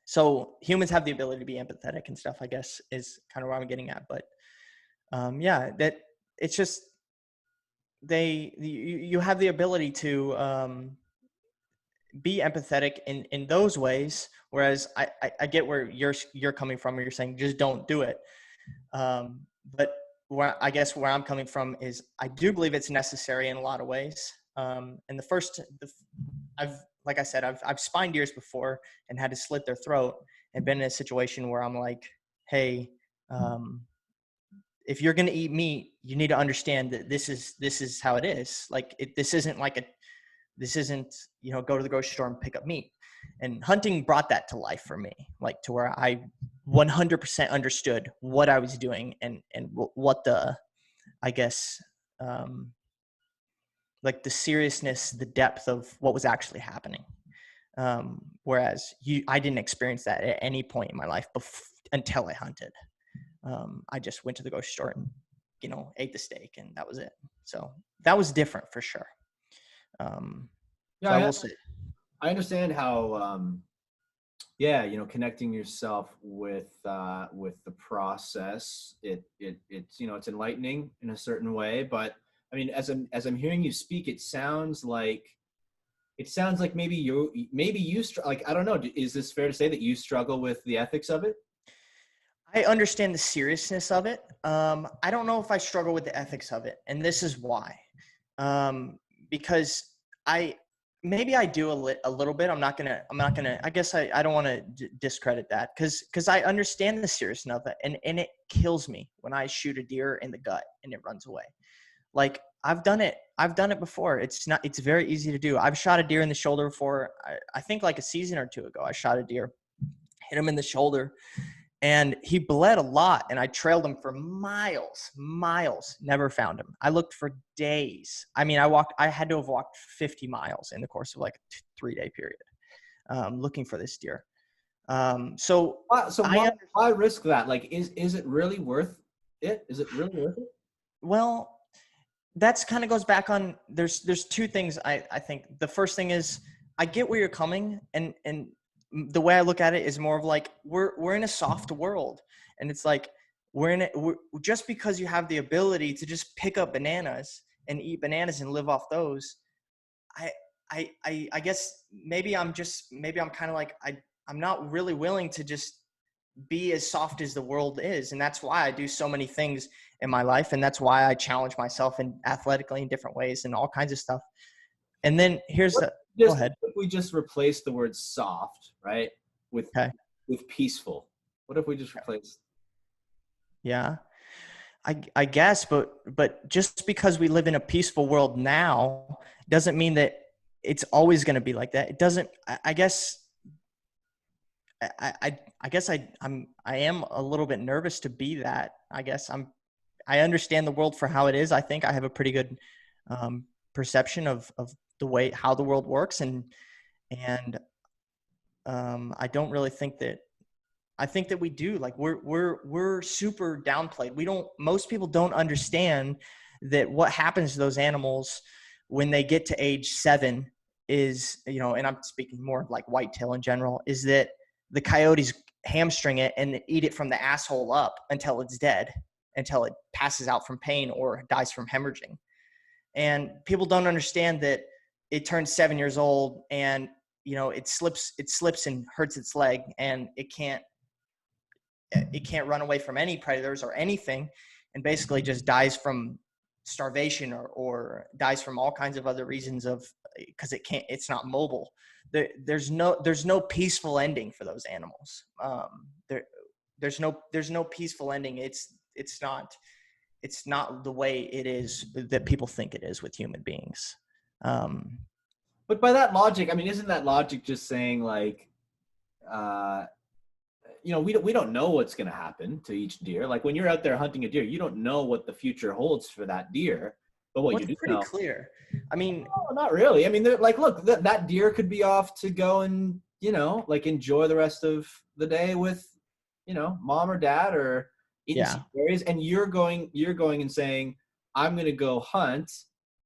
so humans have the ability to be empathetic and stuff, I guess, is kind of where I'm getting at. But yeah, that it's just you have the ability to be empathetic in those ways, whereas I get where you're coming from, where you're saying just don't do it. But where I'm coming from is I do believe it's necessary in a lot of ways. And like I said, I've spined deers before and had to slit their throat and been in a situation where I'm like, hey, if you're going to eat meat, you need to understand that this is how it is. Like this isn't go to the grocery store and pick up meat. And hunting brought that to life for me, like to where I 100% understood what I was doing and what the, I guess, like the seriousness, the depth of what was actually happening. Whereas I didn't experience that at any point in my life until I hunted. I just went to the grocery store and, you know, ate the steak, and that was it. So that was different for sure. So I will say, I understand how, yeah, you know, connecting yourself with the process, it's, you know, it's enlightening in a certain way. But I mean, as I'm hearing you speak, it sounds like maybe like, I don't know, is this fair to say that you struggle with the ethics of it? I understand the seriousness of it. I don't know if I struggle with the ethics of it, and this is why. Because maybe I do a little bit. I'm not gonna. I guess I don't want to discredit that because I understand the seriousness of it, and it kills me when I shoot a deer in the gut and it runs away. Like I've done it before. It's very easy to do. I've shot a deer in the shoulder before. I think like a season or two ago, I shot a deer, hit him in the shoulder, and he bled a lot, and I trailed him for miles, never found him. I looked for days. I mean, I had to have walked 50 miles in the course of like a 3-day period, looking for this deer. So why risk that? Like, is it really worth it? Is it really worth it? Well, that's kind of goes back on, there's two things I think. The first thing is I get where you're coming, and the way I look at it is more of like we're in a soft world, and it's like we're just because you have the ability to just pick up bananas and eat bananas and live off those. I guess maybe I'm kind of like I'm not really willing to just be as soft as the world is, and that's why I do so many things in my life, and that's why I challenge myself in athletically in different ways and all kinds of stuff. And then go ahead. If we just replace the word soft, right, with peaceful? What if we just replace? Yeah, I guess, but just because we live in a peaceful world now doesn't mean that it's always going to be like that. It doesn't. I guess. I guess I am a little bit nervous to be that. I understand the world for how it is. I think I have a pretty good perception of how the world works, and I don't really think that. I think that we do. Like we're super downplayed. Most people don't understand that what happens to those animals when they get to age 7 is, you know, and I'm speaking more of like whitetail in general, is that the coyotes hamstring it and eat it from the asshole up until it's dead, until it passes out from pain or dies from hemorrhaging. And people don't understand that it turns 7 years old and, you know, it slips and hurts its leg, and it can't run away from any predators or anything, and basically just dies from starvation or dies from all kinds of other reasons because it's not mobile. There's no peaceful ending for those animals. There's no peaceful ending. It's not the way it is that people think it is with human beings. But by that logic, I mean, isn't that logic just saying like, you know, we don't know what's going to happen to each deer. Like when you're out there hunting a deer, you don't know what the future holds for that deer. But what you do pretty know, clear. I mean, no, not really. I mean, like, look, that deer could be off to go and, you know, like enjoy the rest of the day with, you know, mom or dad, or eating some berries, and you're going and saying, I'm going to go hunt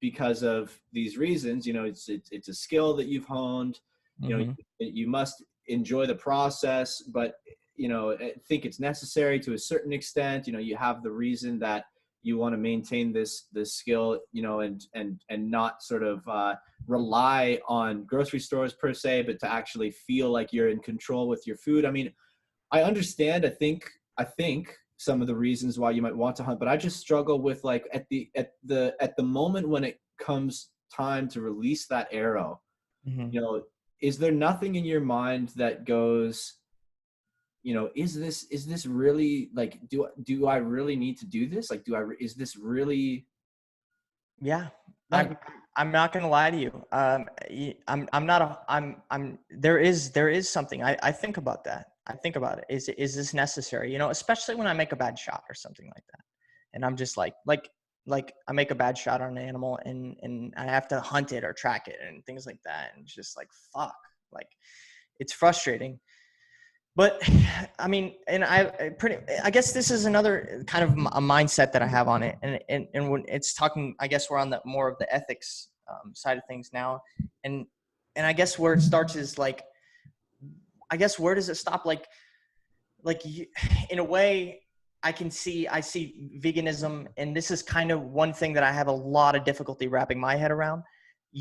because of these reasons. You know, it's a skill that you've honed. You know, you must enjoy the process, but, you know, I think it's necessary to a certain extent. You know, you have the reason that you want to maintain this skill, you know, and not sort of rely on grocery stores per se, but to actually feel like you're in control with your food. I mean, I understand. I think some of the reasons why you might want to hunt, but I just struggle with like at the moment when it comes time to release that arrow, you know, is there nothing in your mind that goes, you know, is this really, like, do I really need to do this? Like, is this really? Yeah. Like, I'm not going to lie to you. There is something. I think about that. I think about it. Is this necessary? You know, especially when I make a bad shot or something like that. And I'm just like I make a bad shot on an animal and I have to hunt it or track it and things like that. And it's just like, fuck, like it's frustrating. But I mean, and I guess this is another kind of a mindset that I have on it. And when it's talking, I guess we're on the more of the ethics side of things now. And I guess where it starts is like, I guess where does it stop? Like you, in a way, I see veganism, and this is kind of one thing that I have a lot of difficulty wrapping my head around.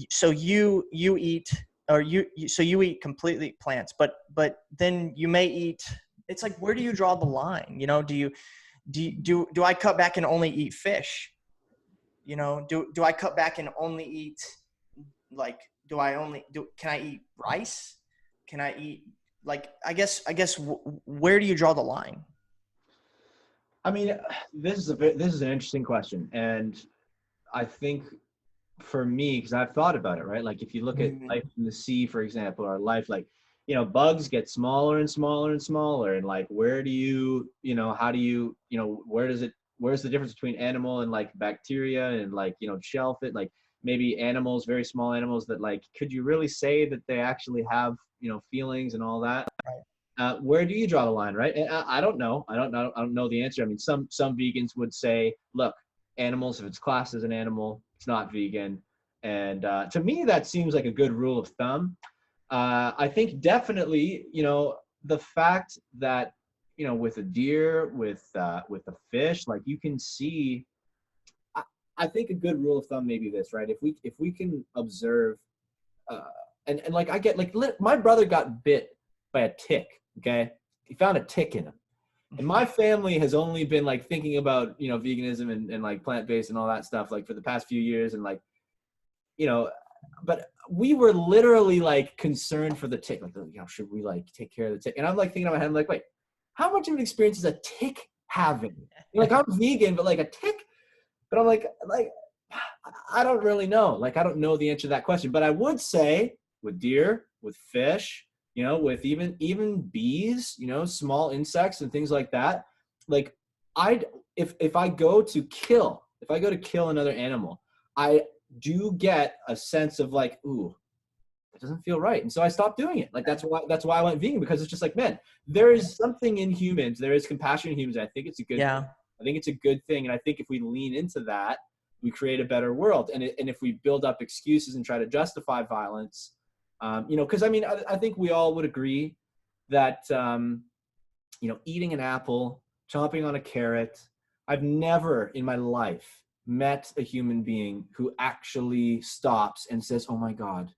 So you eat, or so you eat completely plants, but then you may eat. It's like, where do you draw the line? You know, do I cut back and only eat fish? You know, do I cut back and only eat, like, can I eat rice? Can I eat, like, I guess where do you draw the line? I mean, this is an interesting question, and I think for me, because I've thought about it, right? Like if you look at life in the sea, for example, or life, like, you know, bugs get smaller and smaller and smaller, and like, where do you, you know, how do you, you know, where's the difference between animal and like bacteria and like, you know, shellfish, like maybe animals, very small animals that like, could you really say that they actually have, you know, feelings and all that? Where do you draw the line, right? And I don't know. I don't know the answer. I mean, some vegans would say, look, animals, if it's classed as an animal, it's not vegan. And to me, that seems like a good rule of thumb. I think definitely, you know, the fact that, you know, with a deer, with a fish, like you can see. I, I think a good rule of thumb may be this, right? If we can observe, uh, and like I get like my brother got bit by a tick. Okay, he found a tick in him, and my family has only been like thinking about, you know, veganism and like plant-based and all that stuff like for the past few years, and like, you know, but we were literally like concerned for the tick, like, you know, should we like take care of the tick? And I'm like thinking in my head, I'm like, wait, how much of an experience is a tick having? You're like, I'm vegan, but like a tick. But I'm like I don't really know. Like I don't know the answer to that question. But I would say with deer, with fish, you know, with even bees, you know, small insects and things like that. Like I'd if I go to kill, if I go to kill another animal, I do get a sense of like, ooh, it doesn't feel right. And so I stopped doing it. Like that's why I went vegan, because it's just like, man, there is something in humans, there is compassion in humans. I think it's a good thing. Yeah. I think it's a good thing. And I think if we lean into that, we create a better world. And if we build up excuses and try to justify violence, you know, because I mean, I think we all would agree that, you know, eating an apple, chomping on a carrot, I've never in my life met a human being who actually stops and says, oh my God,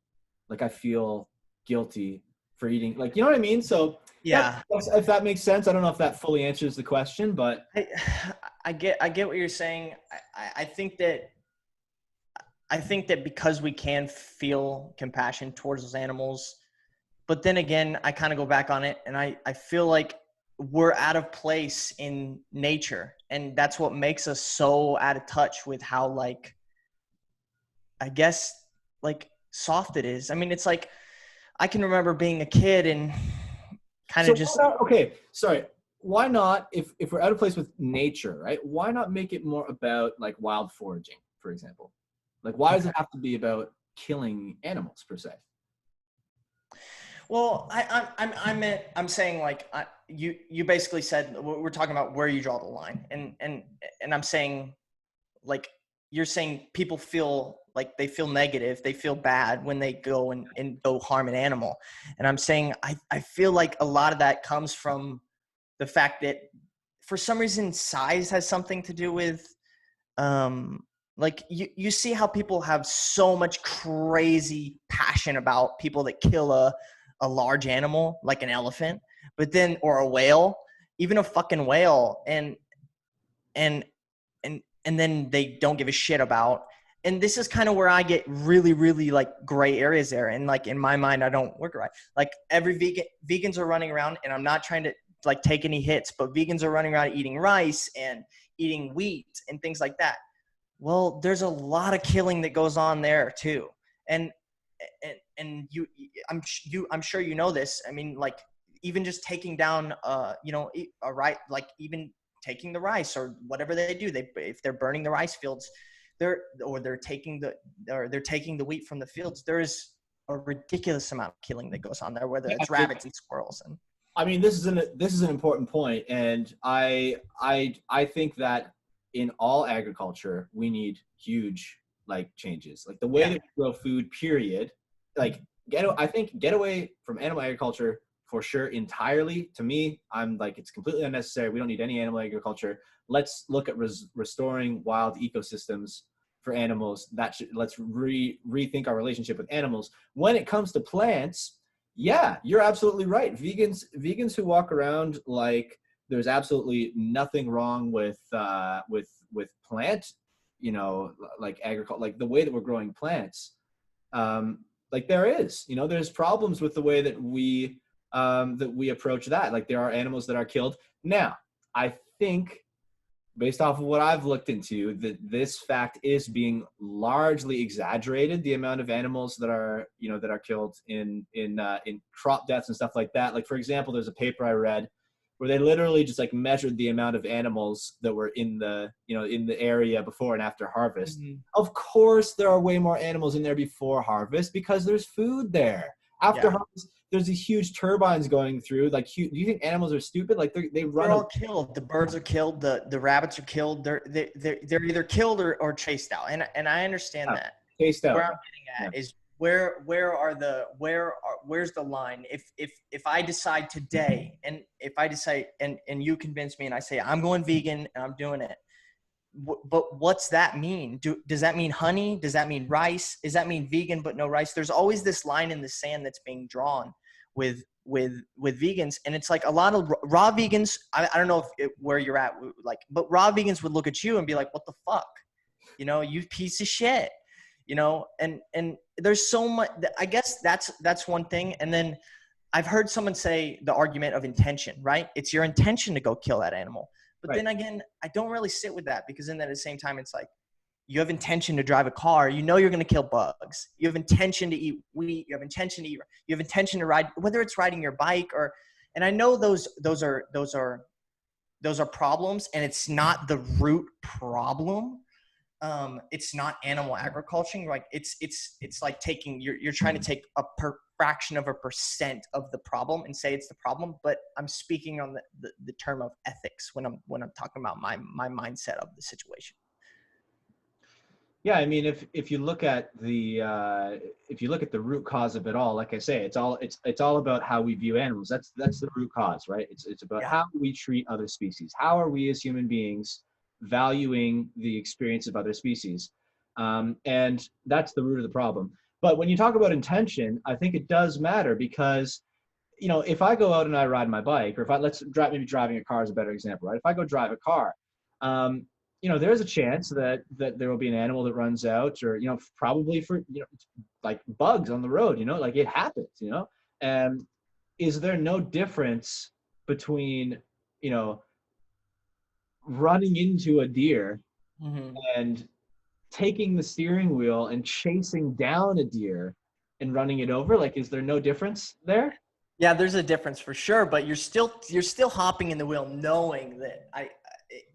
like I feel guilty for eating, like, you know what I mean? So Yeah. if that makes sense. I don't know if that fully answers the question, but I, I get what you're saying. I think that because we can feel compassion towards those animals, but then again, I kind of go back on it, and I feel like we're out of place in nature, and that's what makes us so out of touch with how, like, I guess, like, soft it is. I mean, it's like I can remember being a kid and kind so of just, okay, sorry. Why not, if we're out of place with nature, right? Why not make it more about like wild foraging, for example? Like, why does it have to be about killing animals per se? well, I'm saying, like, you basically said we're talking about where you draw the line, and I'm saying, like, you're saying people feel like they feel negative, they feel bad when they go and go harm an animal. And I'm saying, I feel like a lot of that comes from the fact that for some reason size has something to do with, like, you see how people have so much crazy passion about people that kill a large animal like an elephant, but then, or a whale, even a fucking whale, and and then they don't give a shit about. And this is kind of where I get really, really, like, gray areas there. And, like, in my mind, I don't work right. Like, every vegans are running around, and I'm not trying to, like, take any hits, but vegans are running around eating rice and eating wheat and things like that. Well, there's a lot of killing that goes on there too. And I'm sure you know this. I mean, like, even just taking down, you know, a right, like, even taking the rice or whatever they do, if they're burning the rice fields, they're taking the wheat from the fields. There is a ridiculous amount of killing that goes on there, whether it's rabbits and squirrels. And I mean, this is an important point, and I think that in all agriculture we need huge like changes, like the way Yeah. that we grow food. Period. Like I think get away from animal agriculture for sure entirely. To me, I'm like it's completely unnecessary. We don't need any animal agriculture. Let's look at restoring wild ecosystems for animals. Let's rethink our relationship with animals. When it comes to plants, yeah, you're absolutely right. Vegans who walk around like there's absolutely nothing wrong with plant, like agriculture, like the way that we're growing plants. Like there is, there's problems with the way that we approach that. Like there are animals that are killed. Now, I think based off of what I've looked into, that this fact is being largely exaggerated. The amount of animals that are, that are killed in crop deaths and stuff like that. Like for example, there's a paper I read where they literally just like measured the amount of animals that were in the, in the area before and after harvest. Mm-hmm. Of course, there are way more animals in there before harvest because there's food there. After harvest, there's these huge turbines going through. Like, do you think animals are stupid? Like they run. They're all killed. The birds are killed. The rabbits are killed. They're either killed or chased out. And I understand that. Chased out. Where I'm getting at is where's the line? If I decide today, and if I decide and you convince me and I say I'm going vegan and I'm doing it, but what's that mean? Does that mean honey? Does that mean rice? Does that mean vegan but no rice? There's always this line in the sand that's being drawn with vegans, and it's like a lot of raw vegans. I don't know where you're at, like, but raw vegans would look at you and be like, "What the fuck, you piece of shit," And there's so much. I guess that's one thing, and then I've heard someone say the argument of intention. Right? It's your intention to go kill that animal. But Right. Then again, I don't really sit with that because then at the same time, it's like you have intention to drive a car. You're going to kill bugs. You have intention to eat wheat. You have intention to ride, whether it's riding your bike and I know those are problems, and it's not the root problem. It's not animal agriculture. Like it's like you're trying to take a fraction of a % of the problem and say it's the problem. But I'm speaking on the term of ethics when I'm talking about my mindset of the situation. Yeah, I mean, if you look at the root cause of it all, like I say, it's all about how we view animals. That's the root cause, right? It's about how we treat other species. How are we as human beings valuing the experience of other species? And that's the root of the problem. But when you talk about intention, I think it does matter because, if I go out and I ride my bike, or if maybe driving a car is a better example, right? If I go drive a car, there's a chance that there will be an animal that runs out, or, probably for, like bugs on the road, like it happens, and is there no difference between, running into a deer Mm-hmm. and taking the steering wheel and chasing down a deer and running it over? Like, is there no difference there? Yeah, there's a difference for sure, but you're still hopping in the wheel knowing that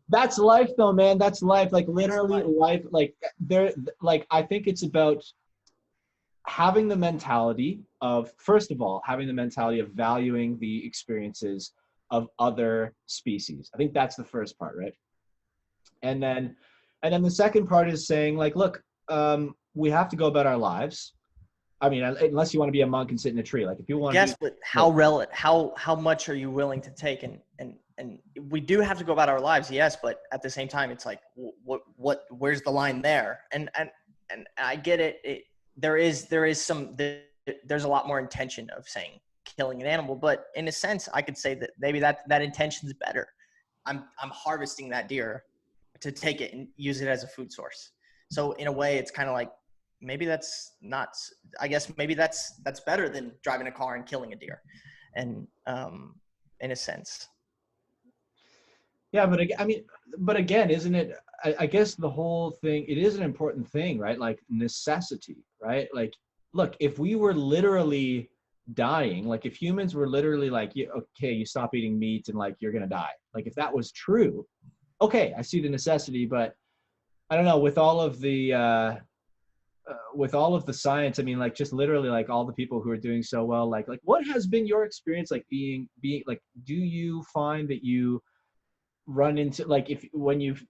That's life though, man. That's life. Like literally life. Like I think it's about having the mentality of, first of all, having the mentality of valuing the experiences of other species. I think that's the first part, right? And then the second part is saying like, look, we have to go about our lives. I mean, unless you want to be a monk and sit in a tree. Like if you want to but how much are you willing to take? And we do have to go about our lives, yes, but at the same time, it's like, where's the line there? And I get it. There's a lot more intention of saying killing an animal, but in a sense, I could say that maybe that intention is better. I'm harvesting that deer to take it and use it as a food source. So in a way, it's kind of like, maybe that's not, I guess maybe that's better than driving a car and killing a deer. And in a sense. Yeah, but again, isn't it, I guess the whole thing, it is an important thing, right? Like necessity, right? Like, look, if we were literally dying, like if humans were literally like, okay, you stop eating meat and like, you're going to die. Like if that was true, okay, I see the necessity, but I don't know, with all of the, with all of the science, I mean, like just literally like all the people who are doing so well, like what has been your experience like being like, do you find that you run into like if when you've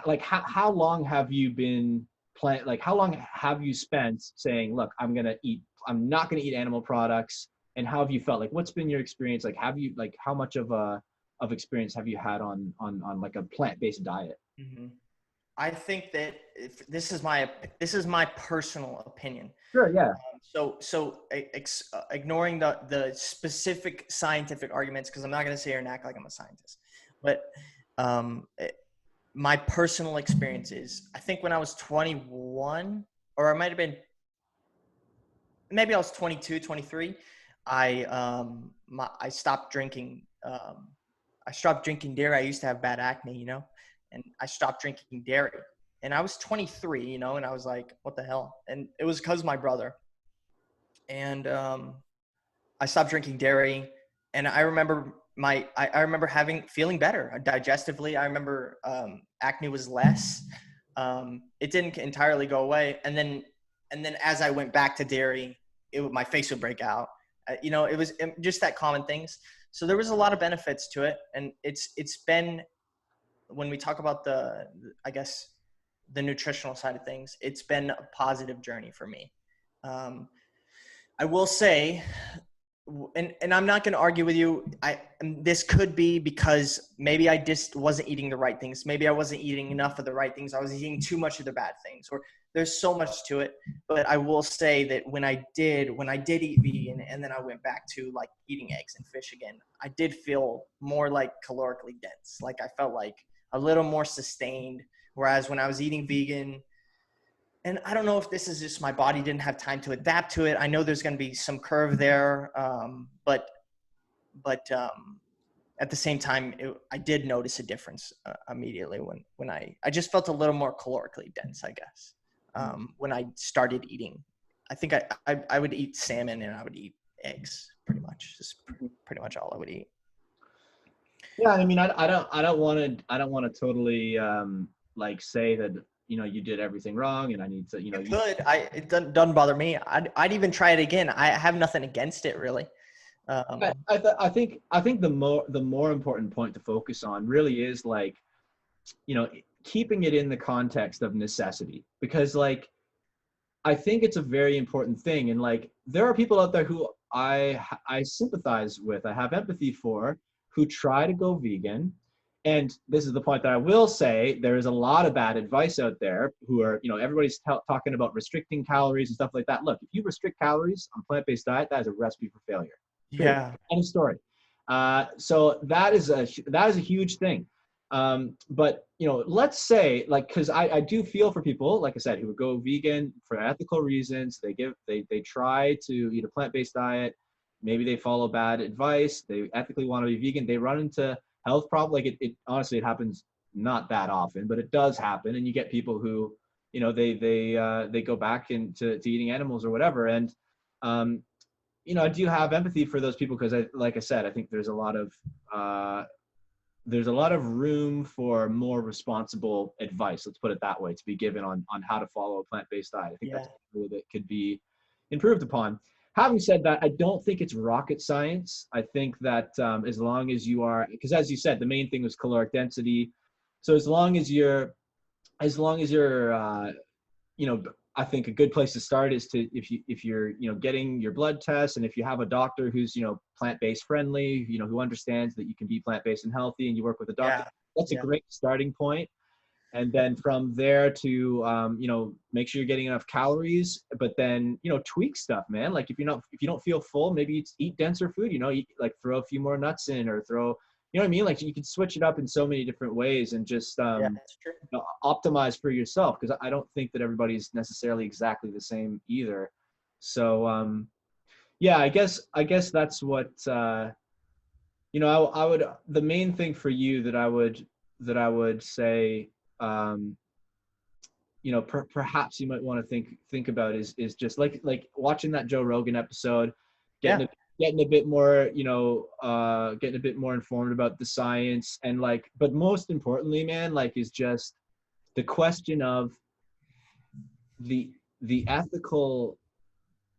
like how long have you been like how long have you spent saying, look, I'm not gonna eat animal products, and how have you felt? Like what's been your experience? Like have you like how much of experience have you had on like a plant-based diet? Mm-hmm. I think that if this is my personal opinion. Sure, yeah. Ignoring the specific scientific arguments, because I'm not going to sit here and act like I'm a scientist, but my personal experience is, I think when I was 21, or I might have been, maybe I was 22, 23, I stopped drinking. I stopped drinking dairy. I used to have bad acne, and I stopped drinking dairy. And I was 23, and I was like, what the hell? And it was because of my brother. And I stopped drinking dairy. And I remember feeling better digestively. I remember acne was less. It didn't entirely go away. And then as I went back to dairy, my face would break out. It was just that common things. So there was a lot of benefits to it. And it's been, when we talk about the nutritional side of things, it's been a positive journey for me. I will say, and I'm not going to argue with you. This could be because maybe I just wasn't eating the right things. Maybe I wasn't eating enough of the right things. I was eating too much of the bad things, or there's so much to it. But I will say that when I did eat vegan, and then I went back to like eating eggs and fish again, I did feel more like calorically dense. Like I felt like a little more sustained. Whereas when I was eating vegan, and I don't know if this is just my body didn't have time to adapt to it. I know there's going to be some curve there. But at the same time, I did notice a difference immediately when I just felt a little more calorically dense, I guess. When I started eating, I think I would eat salmon and I would eat eggs pretty much. Just pretty much all I would eat. Yeah. I mean, I don't want to totally, like say that, you did everything wrong and I need to, it doesn't bother me. I'd even try it again. I have nothing against it really. I think the more important point to focus on really is like, keeping it in the context of necessity, because like, I think it's a very important thing. And like, there are people out there who I sympathize with, I have empathy for, who try to go vegan. And this is the point that I will say, there is a lot of bad advice out there who are, everybody's talking about restricting calories and stuff like that. Look, if you restrict calories on plant-based diet, that is a recipe for failure. Yeah. End of story. So that is a huge thing. But let's say, like, because I do feel for people, like I said, who would go vegan for ethical reasons. They try to eat a plant-based diet. Maybe they follow bad advice. They ethically want to be vegan. They run into health problems. Like it honestly, it happens not that often, but it does happen. And you get people who, they go back into eating animals or whatever. And, I do have empathy for those people because like I said, I think there's a lot of room for more responsible advice. Let's put it that way, to be given on how to follow a plant-based diet. I think that's something that could be improved upon. Having said that, I don't think it's rocket science. I think that as long as you are, because as you said, the main thing was caloric density. So as long as you're, I think a good place to start is to, if you're, getting your blood tests, and if you have a doctor who's, plant-based friendly, who understands that you can be plant-based and healthy, and you work with a doctor, that's a great starting point. And then from there to, make sure you're getting enough calories, but then, tweak stuff, man. Like if you don't feel full, maybe eat denser food, eat, like throw a few more nuts in, or throw, you know what I mean? Like you can switch it up in so many different ways and just, That's true. optimize for yourself. Cause I don't think that everybody's necessarily exactly the same either. So, yeah, I guess that's what, I would, the main thing for you that I would say, perhaps you might want to think about is just like watching that Joe Rogan episode, getting a bit more, getting a bit more informed about the science, and like, but most importantly, man, like, is just the question of the ethical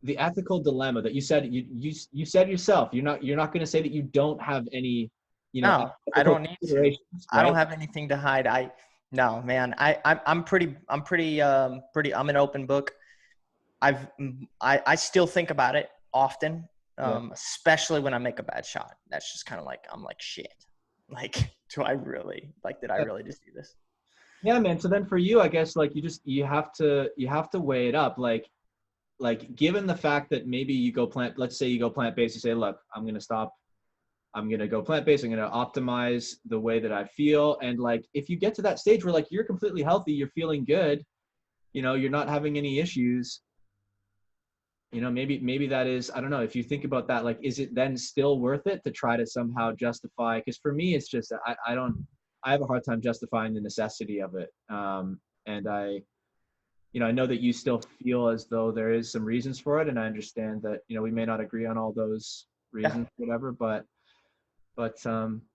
dilemma that you said, you said yourself, you're not going to say that you don't have any, No, I ethical don't need to. considerations, I don't right? have anything to hide. No, man. I'm pretty, I'm an open book. I still think about it often, Yeah. especially when I make a bad shot. That's just kind of like, I'm like, shit. Like, did I really just do this? Yeah, man. So then for you, I guess like you have to weigh it up. Like given the fact that maybe let's say you go plant-based, you say, look, I'm going to go plant-based. I'm going to optimize the way that I feel. And like, if you get to that stage where like you're completely healthy, you're feeling good, you're not having any issues, maybe that is, I don't know, if you think about that, like, is it then still worth it to try to somehow justify? Because for me, it's just, I have a hard time justifying the necessity of it. And I know that you still feel as though there is some reasons for it. And I understand that, we may not agree on all those Yeah. reasons, whatever, but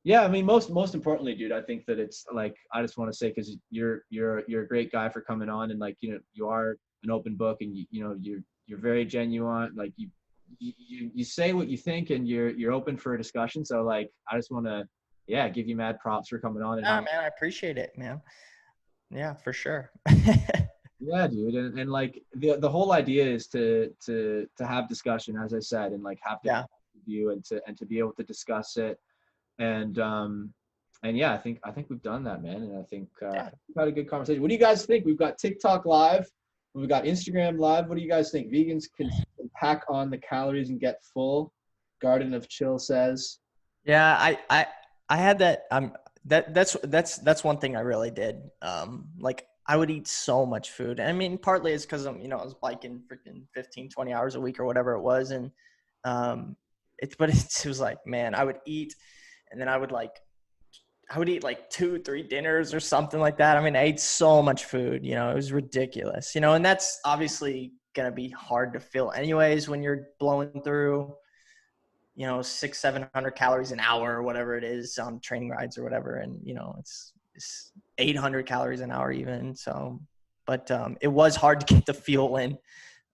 yeah, I mean, most importantly, dude, I think that it's like, I just want to say, because you're a great guy for coming on, and like, you are an open book, and you're very genuine. Like you say what you think, and you're open for a discussion. So like, I just want to, yeah, give you mad props for coming on. And man, I appreciate it, man. Yeah, for sure. yeah, dude, and like the whole idea is to have discussion, as I said, and like have to view, and to be able to discuss it. And yeah, I think we've done that, man. And I think we've had a good conversation. What do you guys think? We've got TikTok live, we've got Instagram live. What do you guys think? Vegans can pack on the calories and get full. Garden of Chill says. Yeah, I had that. That's one thing I really did. Like, I would eat so much food. I mean, partly it's because I was biking freaking 15, 20 hours a week or whatever it was, and it was like, man, I would eat. And then I would eat like 2-3 dinners or something like that. I mean, I ate so much food, it was ridiculous, and that's obviously going to be hard to fill anyways when you're blowing through, 600-700 calories an hour or whatever it is on training rides or whatever. And, it's 800 calories an hour even. So, but it was hard to get the fuel in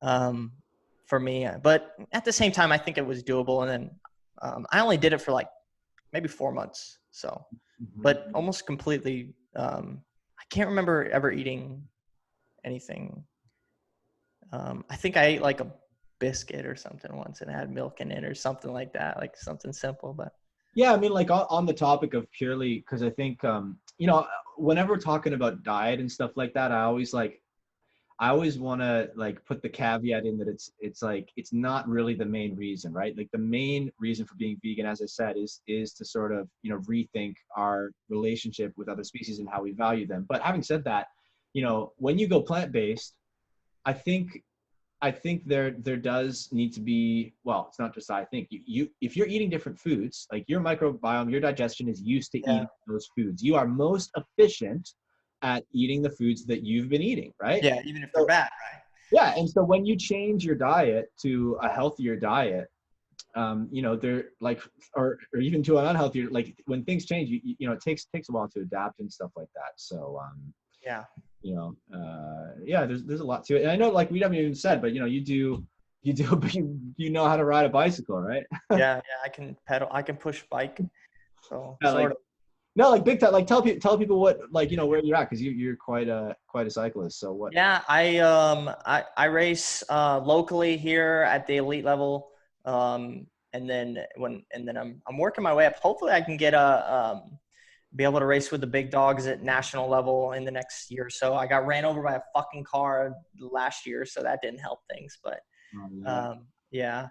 for me. But at the same time, I think it was doable. And then I only did it for like maybe 4 months. So, but almost completely, I can't remember ever eating anything. I think I ate like a biscuit or something once and had milk in it or something like that, like something simple. But yeah, I mean, like on the topic of purely, because I think, whenever we're talking about diet and stuff like that, I always want to like put the caveat in that it's like, it's not really the main reason, right? Like the main reason for being vegan, as I said, is to sort of, rethink our relationship with other species and how we value them. But having said that, when you go plant-based, I think there does need to be, well, it's not just, I think you if you're eating different foods, like your microbiome, your digestion is used to eating those foods. You are most efficient at eating the foods that you've been eating, right? yeah, even if they're bad, right? Yeah, and so when you change your diet to a healthier diet, they're like, or even to an unhealthier, like when things change, it takes a while to adapt and stuff like that. So yeah. Yeah, there's a lot to it. And I know, like, we haven't even said, but you know how to ride a bicycle, right? yeah, I can pedal, I can push bike. So Yeah, like, no, like big time. Like tell people what, like, where you're at, because you're quite a cyclist. So what? Yeah, I race locally here at the elite level, and then I'm working my way up. Hopefully, I can get be able to race with the big dogs at national level in the next year or so. I got ran over by a fucking car last year, so that didn't help things. But yeah.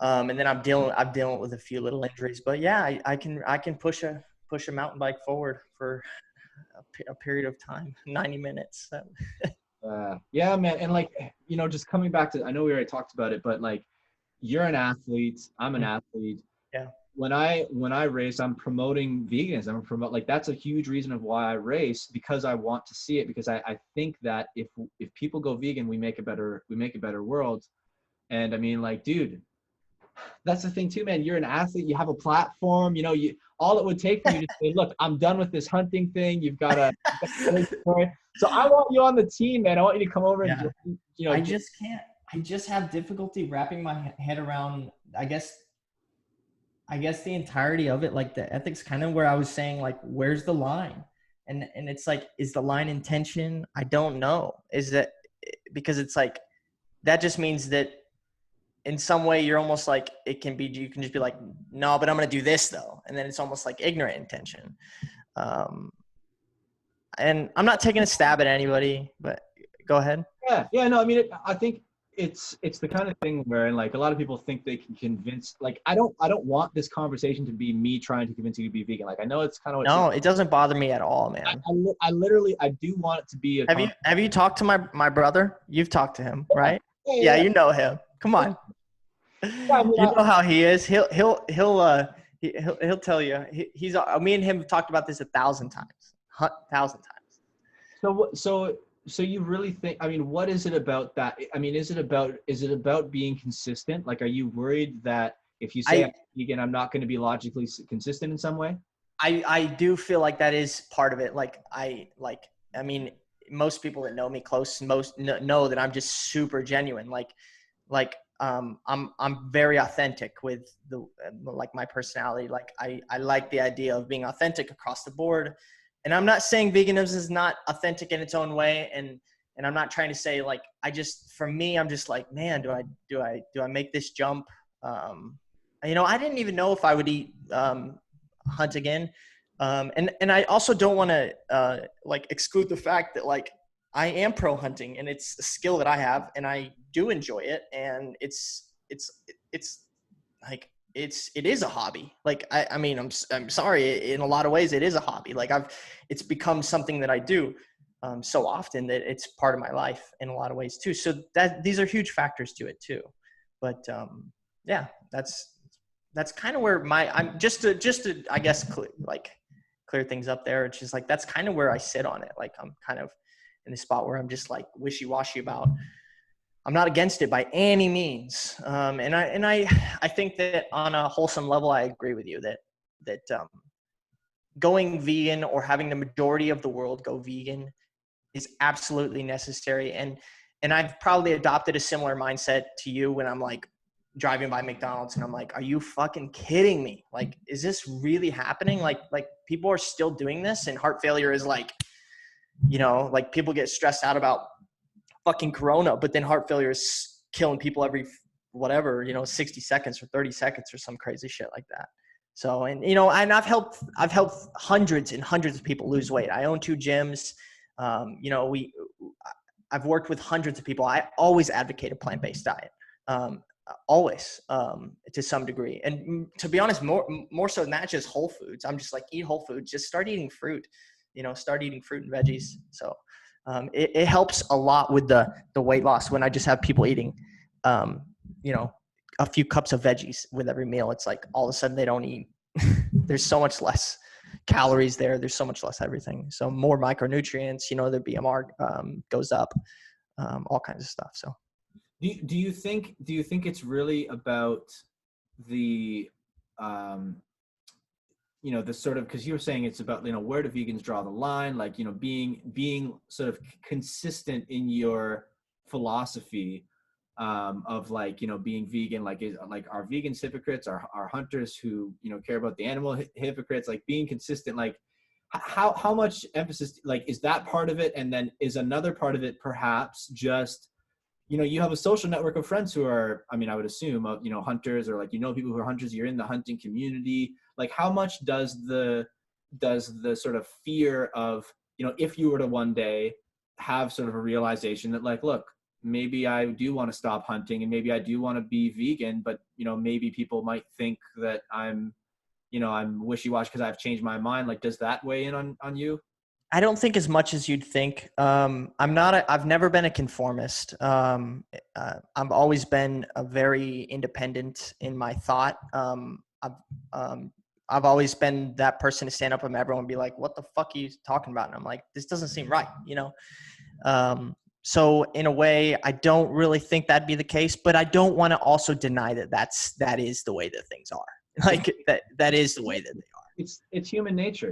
And then I'm dealing with a few little injuries. But yeah, I can push a mountain bike forward for a period of time, 90 minutes. So. Yeah, man. And like, just coming back to, I know we already talked about it, but like, you're an athlete, I'm an athlete. Yeah. When I race, I'm promoting veganism. Like, that's a huge reason of why I race, because I want to see it, because I think that if people go vegan, we make a better world. And I mean, like, dude, that's the thing too, man. You're an athlete, you have a platform, all it would take for you to say, look, I'm done with this hunting thing. You've got a So I want you on the team, man. I want you to come over and I just can't. I just have difficulty wrapping my head around, I guess the entirety of it, like the ethics, kind of where I was saying, like, where's the line? And it's like, is the line intention? I don't know. Is that because it's like, that just means that in some way you're almost like, you can just be like, no, but I'm going to do this though. And then it's almost like ignorant intention. And I'm not taking a stab at anybody, but go ahead. Yeah. No, I mean, I think it's the kind of thing where, like, a lot of people think they can convince, like, I don't want this conversation to be me trying to convince you to be vegan. Like, I know it's kind of No, it doesn't bother me at all, man. I literally do want it to be Have you talked to my brother? You've talked to him, right? Yeah, you know him. Come on. I mean, you know how he is. He'll tell you. He's me and him have talked about this 1,000 times. 1,000 times. So you really think, I mean, what is it about that? I mean, is it about being consistent? Like, are you worried that if you say I'm vegan, I'm not going to be logically consistent in some way? I do feel like that is part of it. I mean, most people that know me close, know that I'm just super genuine. I'm very authentic with my personality. Like, I like the idea of being authentic across the board. And I'm not saying veganism is not authentic in its own way. And I'm not trying to say, like, for me, I'm just like, man, do I make this jump? I didn't even know if I would eat, hunt again. And I also don't want to, exclude the fact that, like, I am pro hunting and it's a skill that I have and I do enjoy it. And it is a hobby. Like, I mean, I'm sorry. In a lot of ways, it is a hobby. Like, it's become something that I do so often that it's part of my life in a lot of ways too. So these are huge factors to it too. But yeah, that's kind of where I'm just to I guess clear things up there. It's just like, that's kind of where I sit on it. Like, I'm kind of in the spot where I'm just like wishy-washy about. I'm not against it by any means. And I think that on a wholesome level, I agree with you that going vegan or having the majority of the world go vegan is absolutely necessary. And I've probably adopted a similar mindset to you when I'm like driving by McDonald's and I'm like, are you fucking kidding me? Like, is this really happening? Like people are still doing this, and heart failure is like, like, people get stressed out about fucking Corona, but then heart failure is killing people every 60 seconds or 30 seconds or some crazy shit like that. So, and I've helped hundreds and hundreds of people lose weight. I own 2 gyms. I've worked with hundreds of people. I always advocate a plant-based diet. Always, to some degree. And to be honest, more so than that, just whole foods. I'm just like, eat whole foods, just start eating fruit, start eating fruit and veggies. So, it helps a lot with the weight loss when I just have people eating, a few cups of veggies with every meal. It's like all of a sudden they don't eat. There's so much less calories there. There's so much less everything. So more micronutrients, their BMR goes up, all kinds of stuff. So do you think it's really about the the sort of, because you were saying it's about, where do vegans draw the line, like, being sort of consistent in your philosophy of, like, being vegan, like, are vegans hypocrites, are hunters who care about the animal hypocrites, like, being consistent, like, how much emphasis, like, is that part of it? And then is another part of it perhaps just, you have a social network of friends who are, I mean, I would assume, hunters, or like, people who are hunters, you're in the hunting community. Like, how much does the sort of fear of, if you were to one day have sort of a realization that, like, look, maybe I do want to stop hunting and maybe I do want to be vegan, but, maybe people might think that I'm wishy-washy because I've changed my mind. Like, does that weigh in on you? I don't think as much as you'd think. I've never been a conformist. I've always been a very independent in my thought. I've always been that person to stand up and everyone be like, what the fuck are you talking about? And I'm like, this doesn't seem right. So in a way, I don't really think that'd be the case, but I don't want to also deny that is the way that things are. Like, that is the way that they are. It's human nature,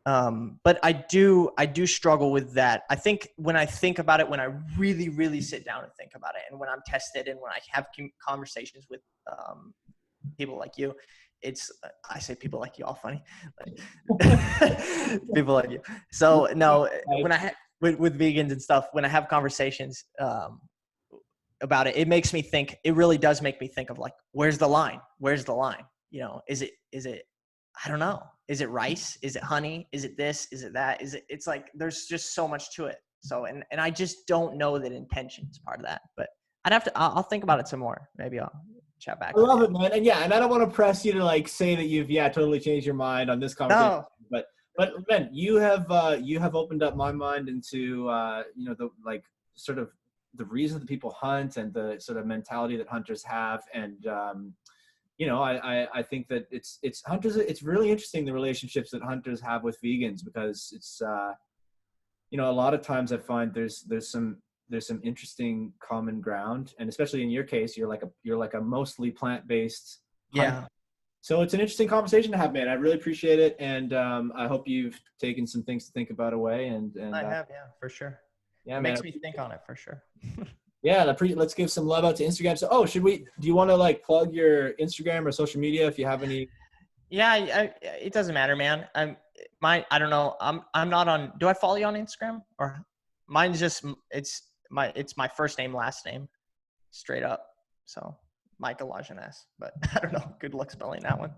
But I do struggle with that. I think when I think about it, when I really, really sit down and think about it, and when I'm tested and when I have conversations with people like you, I say people like you, all funny, people like you. So no, when I with vegans and stuff, when I have conversations about it, it makes me think. It really does make me think of like, where's the line? Where's the line? You know, is it? I don't know. Is it rice? Is it honey? Is it this? Is it that? It's like, there's just so much to it. So, and I just don't know that intention is part of that, but I'll think about it some more. Maybe I'll chat back. I love it, man. And and I don't want to press you to like say that you've totally changed your mind on this conversation. No. But man, you have opened up my mind into the like sort of the reason that people hunt and the sort of mentality that hunters have. And I think that it's hunters. It's really interesting, the relationships that hunters have with vegans, because it's a lot of times I find there's some interesting common ground, and especially in your case, you're like a mostly plant-based hunter. So it's an interesting conversation to have, man. I really appreciate it, and I hope you've taken some things to think about away. And I have, for sure. Yeah, it makes me think on it for sure. Yeah, let's give some love out to Instagram. So, do you want to like plug your Instagram or social media if you have any? Yeah, it doesn't matter, man. I don't know. I'm not on. Do I follow you on Instagram? Or mine's just it's my first name, last name, straight up. So Micah LaJeunesse, but I don't know. Good luck spelling that one.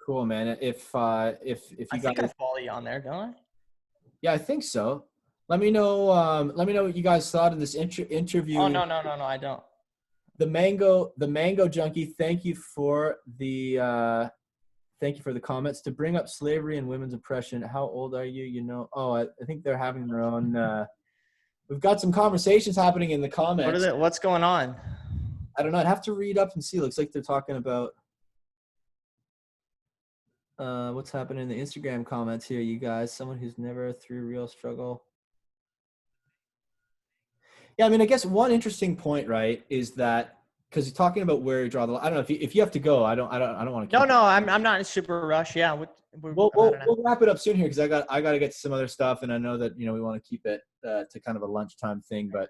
Cool, man. If you I think I follow you on there, don't I? Yeah, I think so. Let me know what you guys thought of this interview. Oh, no, I don't. The mango junkie, thank you for the comments. To bring up slavery and women's oppression, how old are you? I think they're having their own we've got some conversations happening in the comments. What's going on? I don't know. I'd have to read up and see. Looks like they're talking about what's happening in the Instagram comments here, you guys. Someone who's never through real struggle. Yeah, I mean, I guess one interesting point, right, is that because you're talking about where you draw the line. I don't know if you have to go. I don't want to. No, I'm not in a super rush. Yeah, we'll wrap it up soon here, because I got to get to some other stuff, and I know that we want to keep it to kind of a lunchtime thing. But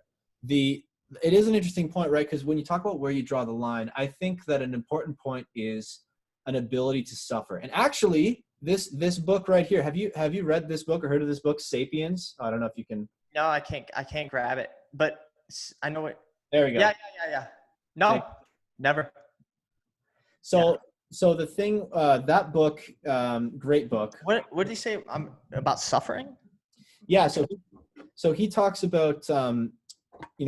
it is an interesting point, right? Because when you talk about where you draw the line, I think that an important point is an ability to suffer. And actually, this book right here, have you read this book or heard of this book, Sapiens? I don't know if you can. No, I can't grab it, but I know it. There we go. Yeah. No, never. So the thing, that book, great book. What did he say about suffering? Yeah. So he talks about,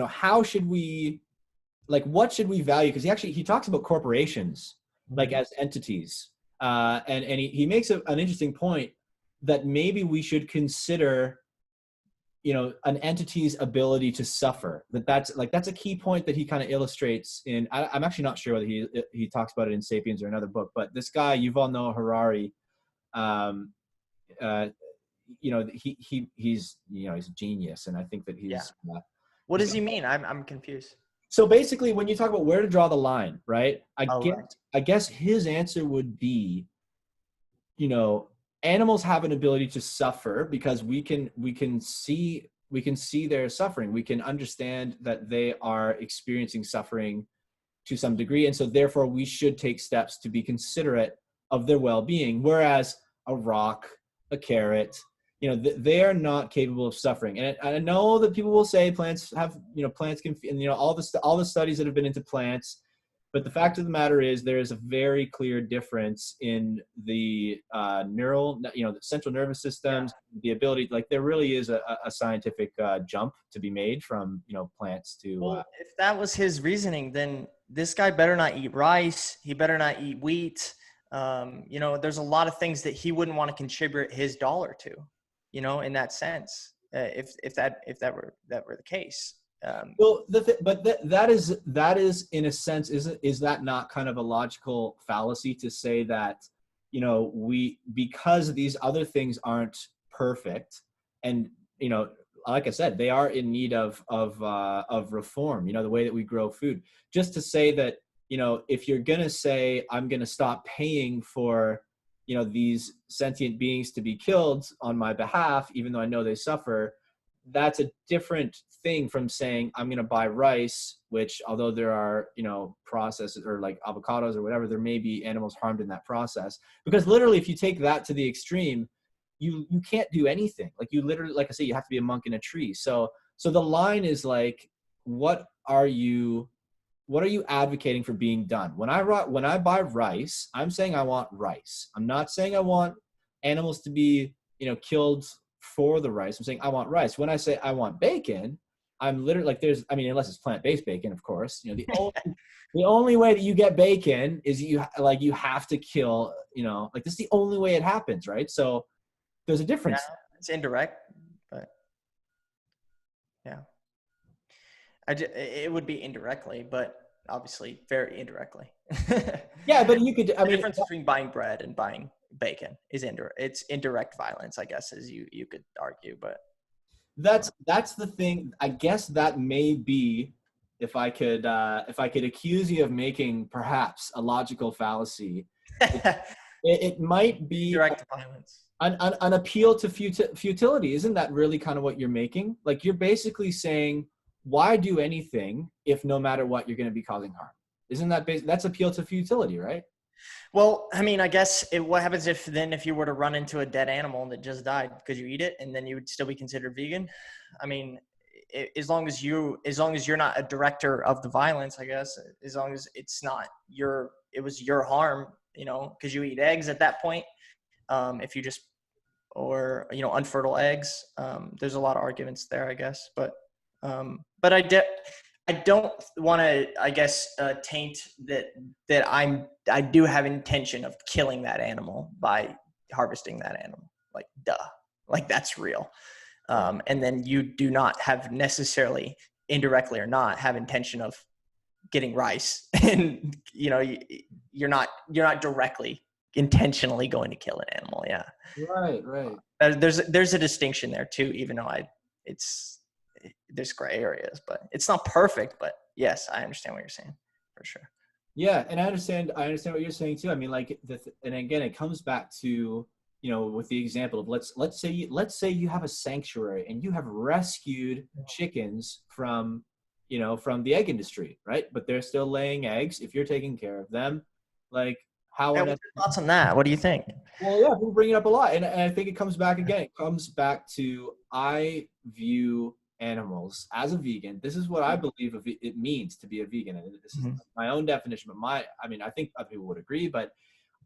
how should we, what should we value? Because he talks about corporations, like as entities. And he makes an interesting point that maybe we should consider an entity's ability to suffer. That's a key point that he kind of illustrates in, I'm actually not sure whether he talks about it in Sapiens or another book, but this guy, Yuval Noah Harari, he's a genius. And I think that he's, what does he mean? I'm confused. So basically, when you talk about where to draw the line, right? I guess his answer would be, animals have an ability to suffer because we can see their suffering. We can understand that they are experiencing suffering to some degree, and so therefore we should take steps to be considerate of their well-being. Whereas a rock, a carrot, they are not capable of suffering. And I know that people will say plants have, plants can, and all the studies that have been into plants. But the fact of the matter is, there is a very clear difference in the neural, the central nervous systems, the ability, there really is a scientific jump to be made from, plants to. Well, if that was his reasoning, then this guy better not eat rice. He better not eat wheat. There's a lot of things that he wouldn't want to contribute his dollar to, in that sense, if that were the case. Well, that is in a sense, is that not kind of a logical fallacy to say that, because these other things aren't perfect, and like I said, they are in need of reform. The way that we grow food. Just to say that, if you're gonna say I'm gonna stop paying for these sentient beings to be killed on my behalf, even though I know they suffer, that's a different thing from saying I'm going to buy rice, which although there are, processes or like avocados or whatever, there may be animals harmed in that process. Because literally, if you take that to the extreme, you can't do anything. Like you literally, like I say, you have to be a monk in a tree. So the line is like, what are you advocating for being done? When I buy rice, I'm saying I want rice. I'm not saying I want animals to be, killed for the rice. I'm saying I want rice. When I say I want bacon, I'm literally like, unless it's plant-based bacon, of course, the only way that you get bacon is you have to kill, this is the only way it happens. Right. So there's a difference. Yeah, it's indirect, but yeah. It would be indirectly, but obviously very indirectly. Yeah, but you could. The difference between buying bread and buying bacon is it's indirect violence, I guess, as you could argue. But that's the thing. I guess that may be, if I could accuse you of making perhaps a logical fallacy, it might be direct violence. An appeal to futility. Isn't that really kind of what you're making? Like you're basically saying, why do anything if no matter what you're going to be causing harm? Isn't that that's appeal to futility, right? Well, I mean, I guess what happens if you were to run into a dead animal that just died, could you eat it and then you would still be considered vegan? I mean, as long as you're not a director of the violence, I guess, as long as it was your harm, because you eat eggs at that point. If you just, or, unfertile eggs, there's a lot of arguments there, I guess, but I don't want to, I guess, taint that I do have intention of killing that animal by harvesting that animal. Like, duh, like that's real. And then you do not have necessarily, indirectly or not, have intention of getting rice, and you're not directly intentionally going to kill an animal. Yeah. Right. There's a distinction there too, even though there's gray areas, but it's not perfect. But yes, I understand what you're saying for sure. Yeah, and I understand what you're saying too. I mean, like, and again, it comes back to, with the example of let's say you have a sanctuary and you have rescued chickens from the egg industry, right? But they're still laying eggs. If you're taking care of them, like how? What's your thoughts on that? What do you think? Well, yeah, we bring it up a lot, and I think it comes back again. It comes back to, I view animals as a vegan. This is what I believe it means to be a vegan, and this is my own definition. But I think other people would agree, but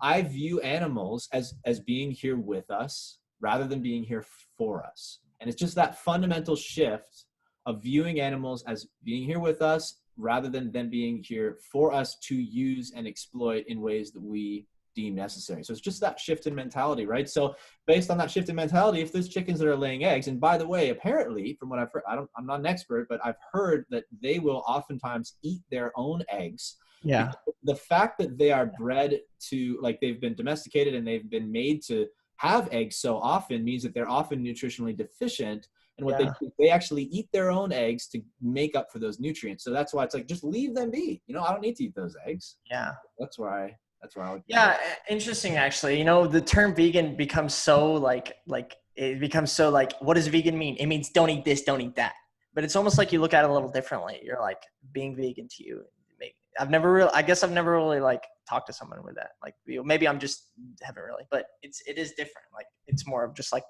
I view animals as being here with us rather than being here for us. And it's just that fundamental shift of viewing animals as being here with us rather than them being here for us to use and exploit in ways that we deem necessary. So it's just that shift in mentality, right? So based on that shift in mentality, if there's chickens that are laying eggs, and by the way, apparently from what I've heard, I'm not an expert, but I've heard that they will oftentimes eat their own eggs. Yeah. The fact that they are bred to, like, they've been domesticated and they've been made to have eggs so often means that they're often nutritionally deficient. And what they actually eat their own eggs to make up for those nutrients. So that's why it's like, just leave them be. I don't need to eat those eggs. Yeah. That's why I would. Yeah. Interesting, actually. The term vegan becomes so like, what does vegan mean? It means don't eat this, don't eat that. But it's almost like you look at it a little differently. You're like, being vegan to you, I've never really like talked to someone with that. Like, maybe I'm just haven't really, but it is different. Like, it's more of just like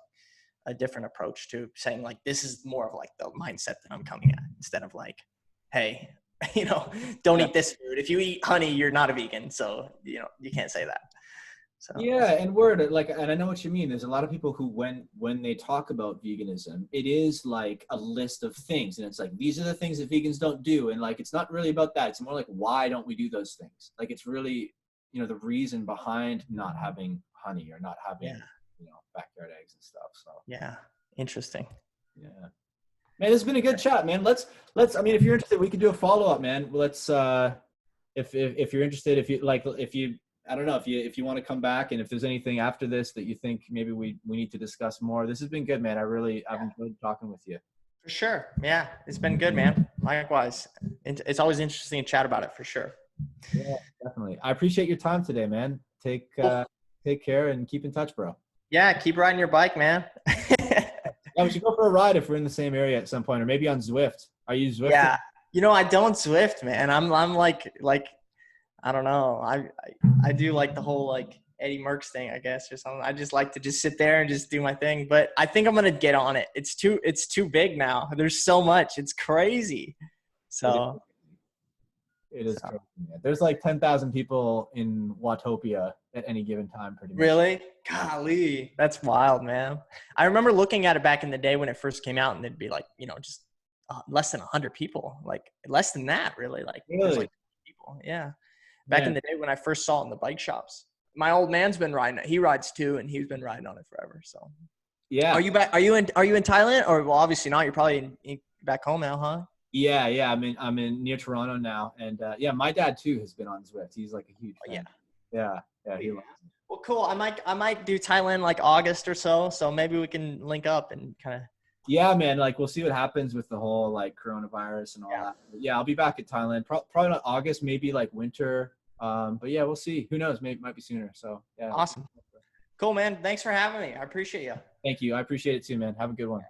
a different approach to saying, like, this is more of like the mindset that I'm coming at, instead of like, hey, don't eat this food. If you eat honey, you're not a vegan. So, you can't say that. So. Yeah. And and I know what you mean. There's a lot of people who, when they talk about veganism, it is like a list of things. And it's like, these are the things that vegans don't do. And like, it's not really about that. It's more like, why don't we do those things? Like, it's really, the reason behind not having honey or not having, backyard eggs and stuff. So. Yeah. Interesting. Yeah. Man, this has been a good chat, man. Let's, I mean, if you're interested, we could do a follow-up, man. Let's, if you're interested, I don't know if you want to come back, and if there's anything after this that you think maybe we need to discuss more. This has been good, man. I've enjoyed talking with you. For sure. Yeah, it's been good, man. Likewise. It's always interesting to chat about it, for sure. Yeah, definitely. I appreciate your time today, man. Take take care and keep in touch, bro. Yeah, keep riding your bike, man. Yeah, we should go for a ride if we're in the same area at some point, or maybe on Zwift. Are you Zwift? Yeah. I don't Zwift, man. I'm like I don't know. I do like the whole like Eddie Merckx thing, I guess, or something. I just like to just sit there and just do my thing. But I think I'm gonna get on it. It's too big now. There's so much. It's crazy. So it is crazy. Man. There's like 10,000 people in Watopia at any given time, pretty much. Really? Golly, that's wild, man. I remember looking at it back in the day when it first came out, and there'd be like, just less than 100 people, like less than that, really. Like, there's like people, yeah. Back in the day when I first saw it in the bike shops. My old man's been riding it. He rides too, and he's been riding on it forever. So, yeah. Are you back? Are you in Thailand? Or well, obviously not. You're probably back home now, huh? Yeah. I'm in near Toronto now, and my dad too has been on Zwift. He's like a huge fan. Yeah. He loves it. Well, cool. I might do Thailand like August or so. So maybe we can link up and kind of. Yeah, man. Like we'll see what happens with the whole like coronavirus and all that. But yeah, I'll be back at Thailand. Probably not August. Maybe like winter. But yeah, we'll see. Who knows? Maybe might be sooner. So yeah. Awesome. Cool, man. Thanks for having me. I appreciate you. Thank you. I appreciate it too, man. Have a good one.